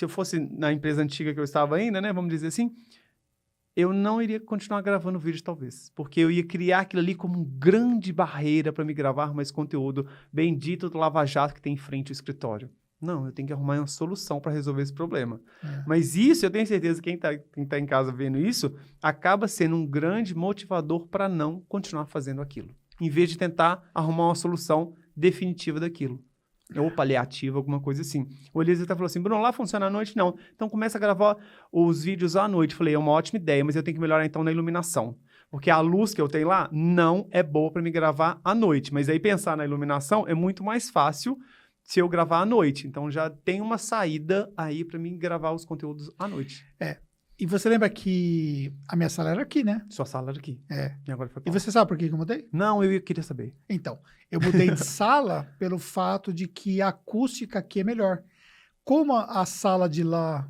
fosse na empresa antiga que eu estava ainda, né, vamos dizer assim, eu não iria continuar gravando vídeos, talvez. Porque eu ia criar aquilo ali como uma grande barreira para me gravar mais conteúdo bendito do Lava Jato que tem em frente ao escritório. Não, eu tenho que arrumar uma solução para resolver esse problema. Mas isso, eu tenho certeza que quem tá em casa vendo isso, acaba sendo um grande motivador para não continuar fazendo aquilo. Em vez de tentar arrumar uma solução definitiva daquilo. Ou paliativa, alguma coisa assim. O Eliezer até falou assim, Bruno, lá funciona à noite? Não. Então começa a gravar os vídeos à noite. Falei, é uma ótima ideia, mas eu tenho que melhorar então na iluminação. Porque a luz que eu tenho lá não é boa para me gravar à noite. Mas aí pensar na iluminação é muito mais fácil se eu gravar à noite. Então, já tem uma saída aí para mim gravar os conteúdos à noite. E você lembra que a minha sala era aqui, né? Sua sala era aqui. E agora foi E você sabe por que eu mudei? Não, eu queria saber. Então, eu mudei de sala pelo fato de que a acústica aqui é melhor. Como a sala de lá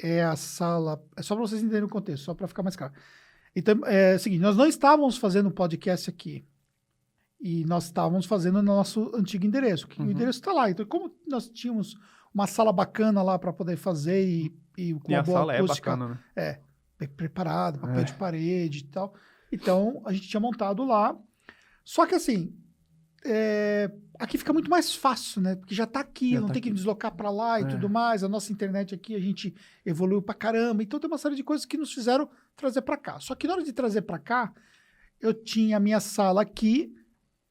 é a sala... É só para vocês entenderem o contexto, só para ficar mais claro. Então, é o seguinte, nós não estávamos fazendo podcast aqui. E nós estávamos fazendo no nosso antigo endereço. Que O endereço está lá. Então, como nós tínhamos uma sala bacana lá para poder fazer e com E uma a boa sala acústica... é bacana, né? bem preparado, papel de parede e tal. Então, a gente tinha montado lá. Só que assim, aqui fica muito mais fácil, né? Porque já tá aqui, não tem que deslocar para lá e tudo mais. A nossa internet aqui, a gente evoluiu pra caramba. Então, tem uma série de coisas que nos fizeram trazer para cá. Só que na hora de trazer para cá, eu tinha a minha sala aqui,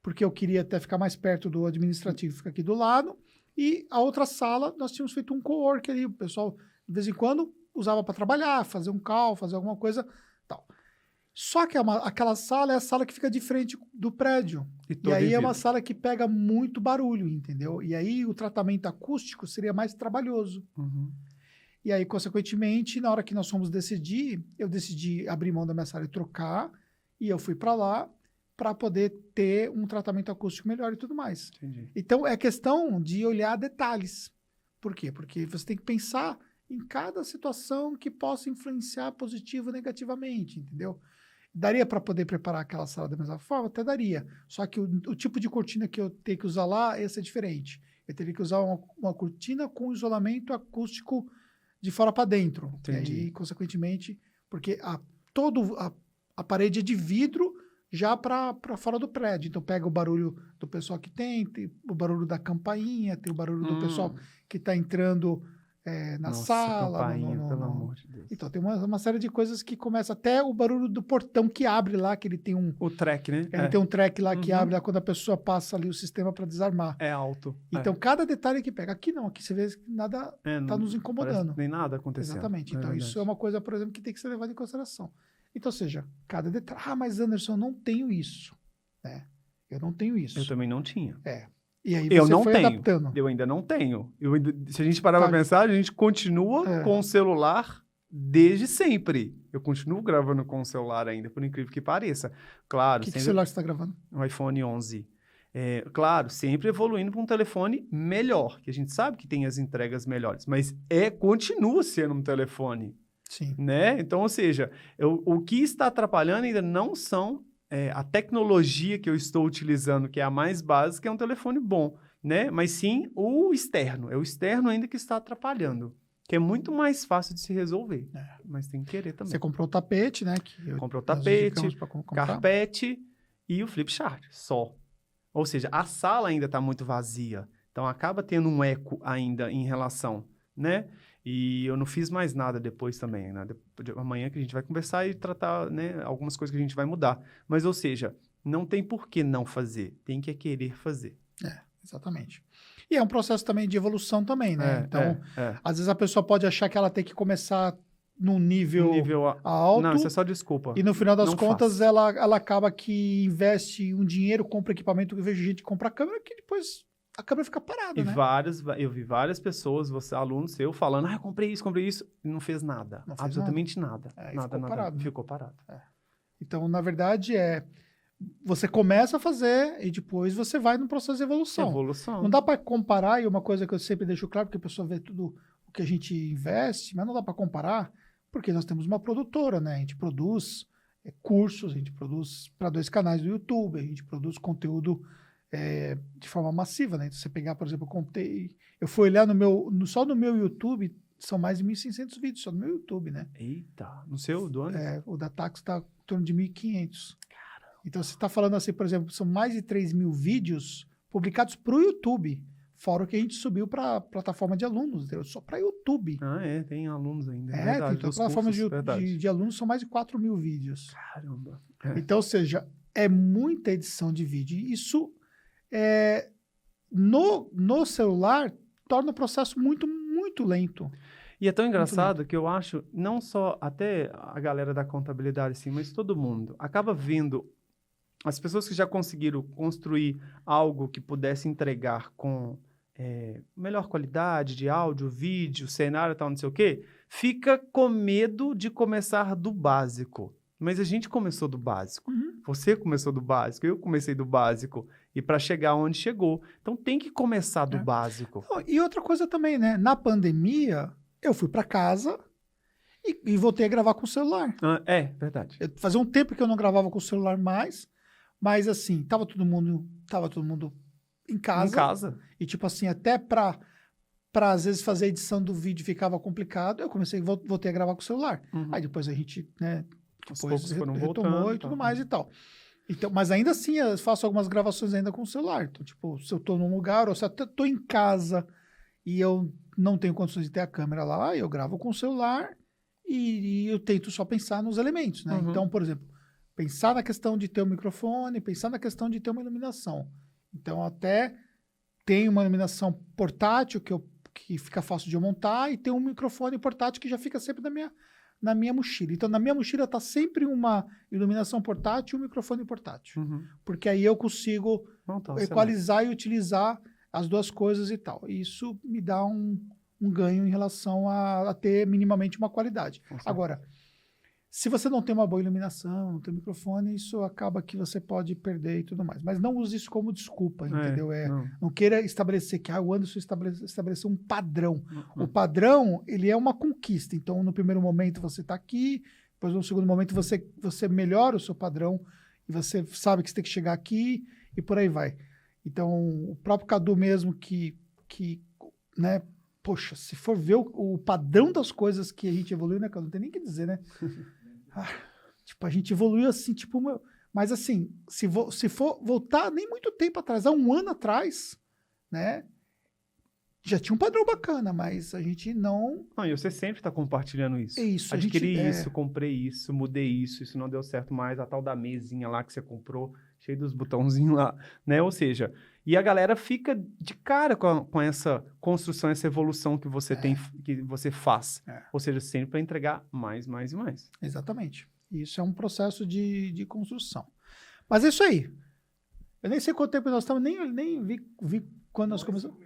porque eu queria até ficar mais perto do administrativo, fica aqui do lado. E a outra sala, nós tínhamos feito um co-work ali. O pessoal, de vez em quando, usava para trabalhar, fazer um call, fazer alguma coisa, tal. Só que aquela sala é a sala que fica de frente do prédio. E aí é uma sala que pega muito barulho, entendeu? E aí o tratamento acústico seria mais trabalhoso. E aí, consequentemente, na hora que nós fomos decidir, eu decidi abrir mão da minha sala e trocar, e eu fui para lá para poder ter um tratamento acústico melhor e tudo mais. Entendi. Então, é questão de olhar detalhes. Por quê? Porque você tem que pensar em cada situação que possa influenciar positivo ou negativamente, entendeu? Daria para poder preparar aquela sala da mesma forma? Até daria. Só que o tipo de cortina que eu tenho que usar lá, esse é diferente. Eu teria que usar uma cortina com isolamento acústico de fora para dentro. Entendi. E aí, consequentemente, porque a parede é de vidro já para fora do prédio. Então, pega o barulho do pessoal que tem o barulho da campainha, tem o barulho do pessoal que está entrando na Nossa, sala. campainha, pelo amor de Deus. Então, tem uma série de coisas que começa até o barulho do portão que abre lá, que ele tem O track, né? ele tem um track lá que abre lá quando a pessoa passa ali o sistema para desarmar. É alto. Então, cada detalhe que pega. Aqui não, aqui você vê que nada está nos incomodando. Nem nada acontecendo. Exatamente. Então, isso é uma coisa, por exemplo, que tem que ser levada em consideração. Então, ou seja, cada detalhe. Ah, mas Anderson, eu não tenho isso. Eu não tenho isso. Eu também não tinha. E aí Eu você não foi tenho. adaptando. Eu ainda não tenho. Se a gente parar para pensar, a gente continua com o celular desde sempre. Eu continuo gravando com o celular ainda, por incrível que pareça. Claro. Que celular você está gravando? Um iPhone 11. Claro, sempre evoluindo para um telefone melhor, que a gente sabe que tem as entregas melhores, mas continua sendo um telefone. Sim. Né? Então, ou seja, o que está atrapalhando ainda não são a tecnologia que eu estou utilizando, que é a mais básica, é um telefone bom, né? Mas sim o externo. É o externo ainda que está atrapalhando, que é muito mais fácil de se resolver. Mas tem que querer também. Você comprou o tapete, né? Comprou o tapete, carpete e o flip chart, só. Ou seja, a sala ainda está muito vazia. Então, acaba tendo um eco ainda em relação, né? E eu não fiz mais nada depois também, né? Amanhã que a gente vai conversar e tratar, né, algumas coisas que a gente vai mudar. Mas, ou seja, não tem por que não fazer. Tem que querer fazer. Exatamente. E é um processo também de evolução também, né? Então, às vezes a pessoa pode achar que ela tem que começar num nível alto. Não, isso é só desculpa. E no final das contas, ela acaba que investe um dinheiro, compra equipamento. Eu vejo gente comprar câmera que depois a câmera fica parada, né? Eu vi várias pessoas, alunos seu, falando, eu comprei isso, e não fez nada. Não fez absolutamente nada. Ficou parado. Né? Ficou parado. Então, na verdade, você começa a fazer e depois você vai no processo de evolução. Não dá para comparar, e uma coisa que eu sempre deixo claro, porque a pessoa vê tudo o que a gente investe, mas não dá para comparar, porque nós temos uma produtora, né? A gente produz cursos, a gente produz para 2 canais do YouTube, a gente produz conteúdo de forma massiva, né? Então, você pegar, por exemplo, eu fui olhar só no meu YouTube, são mais de 1.600 vídeos só no meu YouTube, né? Eita, no seu, do ano? O da Tax está em torno de 1.500. Então, você está falando assim, por exemplo, são mais de 3.000 vídeos publicados para o YouTube, fora o que a gente subiu para a plataforma de alunos, entendeu? Só para YouTube. Tem alunos ainda. Verdade, tem a plataforma de alunos, são mais de 4.000 vídeos. Caramba. Então, ou seja, é muita edição de vídeo. Isso, no celular, torna o processo muito, muito lento. E é tão engraçado que eu acho, não só até a galera da contabilidade, assim, mas todo mundo acaba vendo as pessoas que já conseguiram construir algo que pudesse entregar com melhor qualidade de áudio, vídeo, cenário e tal, não sei o quê, fica com medo de começar do básico. Mas a gente começou do básico. Você começou do básico, eu comecei do básico. E para chegar onde chegou. Então tem que começar do básico. E outra coisa também, né? Na pandemia, eu fui para casa e voltei a gravar com o celular. Verdade. Fazia um tempo que eu não gravava com o celular mais, mas assim, tava todo mundo em casa. Em casa. E tipo assim, até pra às vezes fazer a edição do vídeo ficava complicado, eu voltei a gravar com o celular. Aí depois a gente, né, depois retomou e tudo mais e tal. Então, mas ainda assim, eu faço algumas gravações ainda com o celular. Então, tipo, se eu tô num lugar, ou se eu tô em casa e eu não tenho condições de ter a câmera lá, eu gravo com o celular e eu tento só pensar nos elementos, né? Então, por exemplo, pensar na questão de ter um microfone, pensar na questão de ter uma iluminação. Então, até tem uma iluminação portátil que fica fácil de eu montar e tem um microfone portátil que já fica sempre na minha mochila. Então, na minha mochila está sempre uma iluminação portátil e um microfone portátil. Porque aí eu consigo equalizar e utilizar as duas coisas e tal. E isso me dá um ganho em relação a ter minimamente uma qualidade. Agora, se você não tem uma boa iluminação, não tem microfone, isso acaba que você pode perder e tudo mais. Mas não use isso como desculpa, entendeu? Não queira estabelecer que o Anderson estabeleceu um padrão. O padrão, ele é uma conquista. Então, no primeiro momento você está aqui, depois no segundo momento você melhora o seu padrão e você sabe que você tem que chegar aqui e por aí vai. Então, o próprio Cadu mesmo que né, poxa, se for ver o padrão das coisas que a gente evoluiu, né, Cadu? Não tem nem o que dizer, né? Tipo, a gente evoluiu assim, tipo, mas assim, se for voltar nem muito tempo atrás, há um ano atrás, né, já tinha um padrão bacana, mas a gente não... E você sempre está compartilhando isso. Isso. Adquiri isso, comprei isso, mudei isso não deu certo mais, a tal da mesinha lá que você comprou, cheio dos botãozinhos lá, né, ou seja... E a galera fica de cara com essa construção, essa evolução que você tem, que você faz. Ou seja, sempre para entregar mais e mais. Exatamente. Isso é um processo de construção. Mas é isso aí. Eu nem sei quanto tempo nós estamos, nem vi quando nós começamos.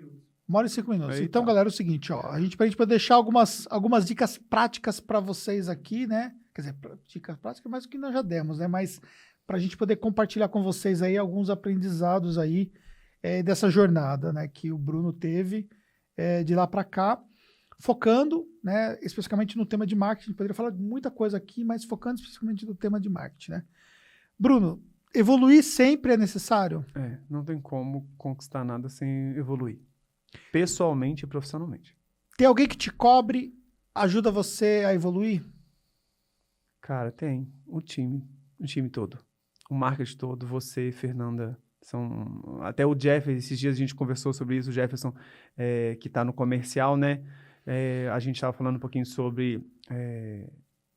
1h05. Então, galera, é o seguinte, ó, pra gente poder deixar algumas dicas práticas para vocês aqui, né? Quer dizer, dicas práticas, mais do que nós já demos, né? Mas para a gente poder compartilhar com vocês aí alguns aprendizados aí, dessa jornada, né, que o Bruno teve de lá para cá, focando, né, especificamente no tema de marketing. Poderia falar de muita coisa aqui, mas focando especificamente no tema de marketing, né? Bruno, evoluir sempre é necessário? Não tem como conquistar nada sem evoluir, pessoalmente e profissionalmente. Tem alguém que te cobre, ajuda você a evoluir? Cara, tem. O time todo. O marketing todo, você, Fernanda... Até o Jeff, esses dias a gente conversou sobre isso, o Jefferson, que está no comercial, né? A gente estava falando um pouquinho sobre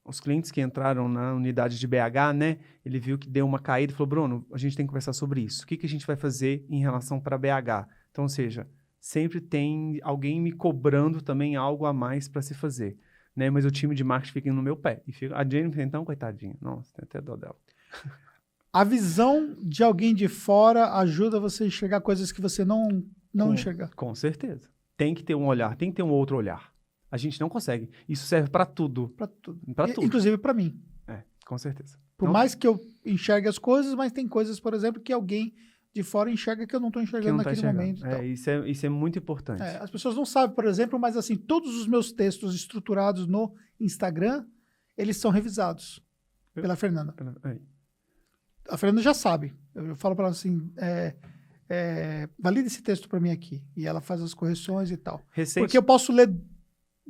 os clientes que entraram na unidade de BH, né? Ele viu que deu uma caída e falou, Bruno, a gente tem que conversar sobre isso. O que a gente vai fazer em relação para BH? Então, ou seja, sempre tem alguém me cobrando também algo a mais para se fazer, né? Mas o time de marketing fica no meu pé. A Jennifer, então, coitadinha. Nossa, tem até dó dela. A visão de alguém de fora ajuda você a enxergar coisas que você não enxerga. Com certeza. Tem que ter um olhar, tem que ter um outro olhar. A gente não consegue. Isso serve para tudo. Para tudo. Tudo. Inclusive para mim. Com certeza. Por mais que eu enxergue as coisas, mas tem coisas, por exemplo, que alguém de fora enxerga que eu não estou enxergando naquele momento. Então. Isso é muito importante. As pessoas não sabem, por exemplo, mas assim, todos os meus textos estruturados no Instagram, eles são revisados pela Fernanda. A Fernanda já sabe. Eu falo para ela assim, valida esse texto para mim aqui. E ela faz as correções e tal. Porque eu posso ler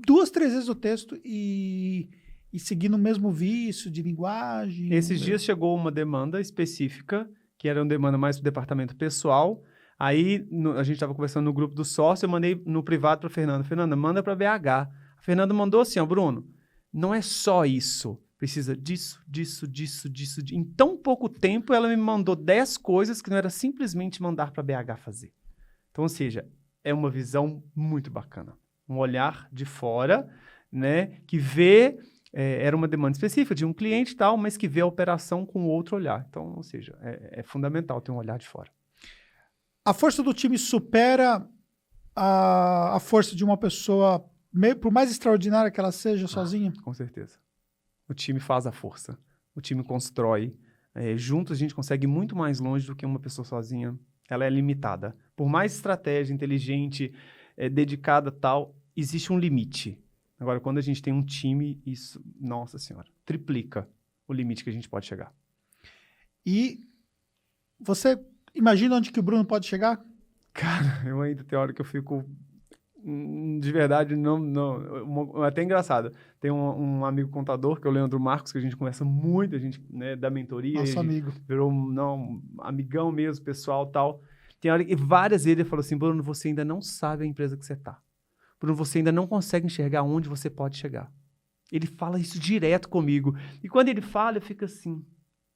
2, 3 vezes o texto e seguir no mesmo vício de linguagem. Esses dias chegou uma demanda específica, que era uma demanda mais do departamento pessoal. Aí a gente estava conversando no grupo do sócio, eu mandei no privado para Fernanda. Fernanda, manda para BH. A Fernanda mandou assim, Bruno, não é só isso. Precisa disso. Em tão pouco tempo, ela me mandou 10 coisas que não era simplesmente mandar para BH fazer. Então, ou seja, é uma visão muito bacana. Um olhar de fora, né, que vê... era uma demanda específica de um cliente e tal, mas que vê a operação com outro olhar. Então, ou seja, é fundamental ter um olhar de fora. A força do time supera a força de uma pessoa, por mais extraordinária que ela seja, sozinha? Com certeza. O time faz a força. O time constrói. Juntos a gente consegue ir muito mais longe do que uma pessoa sozinha. Ela é limitada. Por mais estratégia, inteligente, dedicada tal, existe um limite. Agora, quando a gente tem um time, isso, nossa senhora, triplica o limite que a gente pode chegar. E você imagina onde que o Bruno pode chegar? Cara, eu ainda tem hora que eu fico... De verdade, não, até engraçado. Tem um amigo contador, que é o Leandro Marcos, que a gente conversa muito, a gente, né, da mentoria. Nosso amigo. Virou amigão mesmo, pessoal tal. Tem hora que várias vezes ele falou assim, Bruno, você ainda não sabe a empresa que você tá. Bruno, você ainda não consegue enxergar onde você pode chegar. Ele fala isso direto comigo. E quando ele fala, eu fico assim,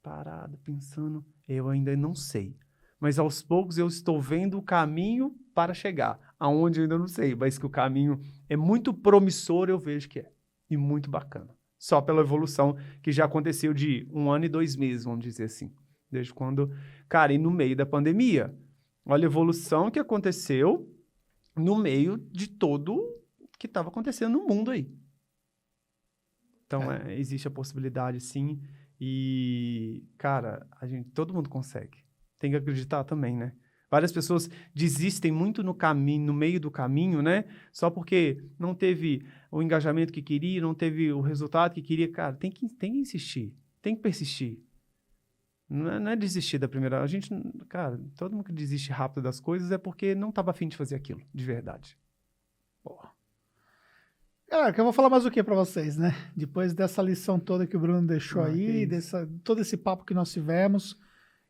parado, pensando, eu ainda não sei. Mas aos poucos eu estou vendo o caminho para chegar. Aonde eu ainda não sei, mas que o caminho é muito promissor, eu vejo que é. E muito bacana. Só pela evolução que já aconteceu de 1 ano e 2 meses, vamos dizer assim. Desde quando... Cara, e no meio da pandemia. Olha a evolução que aconteceu no meio de todo que estava acontecendo no mundo aí. Então, existe a possibilidade, sim. E, cara, todo mundo consegue. Tem que acreditar também, né? Várias pessoas desistem muito no caminho, no meio do caminho, né? Só porque não teve o engajamento que queria, não teve o resultado que queria. Cara, tem que insistir, tem que persistir. Não é desistir da primeira... Cara, todo mundo que desiste rápido das coisas é porque não estava afim de fazer aquilo, de verdade. Boa. Galera, que eu vou falar mais o que para vocês, né? Depois dessa lição toda que o Bruno deixou aí, todo esse papo que nós tivemos...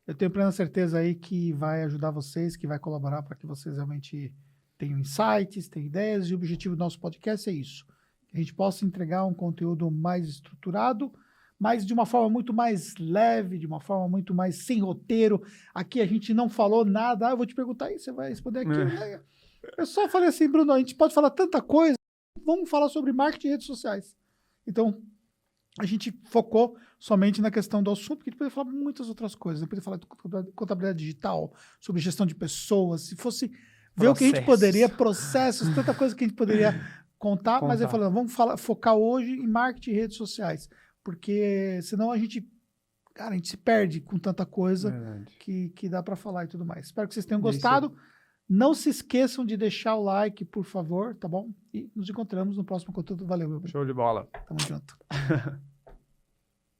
Eu tenho plena certeza aí que vai ajudar vocês, que vai colaborar para que vocês realmente tenham insights, tenham ideias, e o objetivo do nosso podcast é isso. Que a gente possa entregar um conteúdo mais estruturado, mas de uma forma muito mais leve, de uma forma muito mais sem roteiro. Aqui a gente não falou nada, eu vou te perguntar aí, você vai responder aquilo, né? Eu só falei assim, Bruno, a gente pode falar tanta coisa, vamos falar sobre marketing e redes sociais. Então, a gente focou somente na questão do assunto, porque a gente poderia falar muitas outras coisas. A gente poderia falar de contabilidade digital, sobre gestão de pessoas, se fosse ver o que a gente poderia, processos, tanta coisa que a gente poderia contar. Mas eu falei, vamos focar hoje em marketing e redes sociais, porque senão a gente se perde com tanta coisa que dá para falar e tudo mais. Espero que vocês tenham gostado. Não se esqueçam de deixar o like, por favor, tá bom? E nos encontramos no próximo conteúdo. Valeu, meu bem. Show de bola. Tamo junto.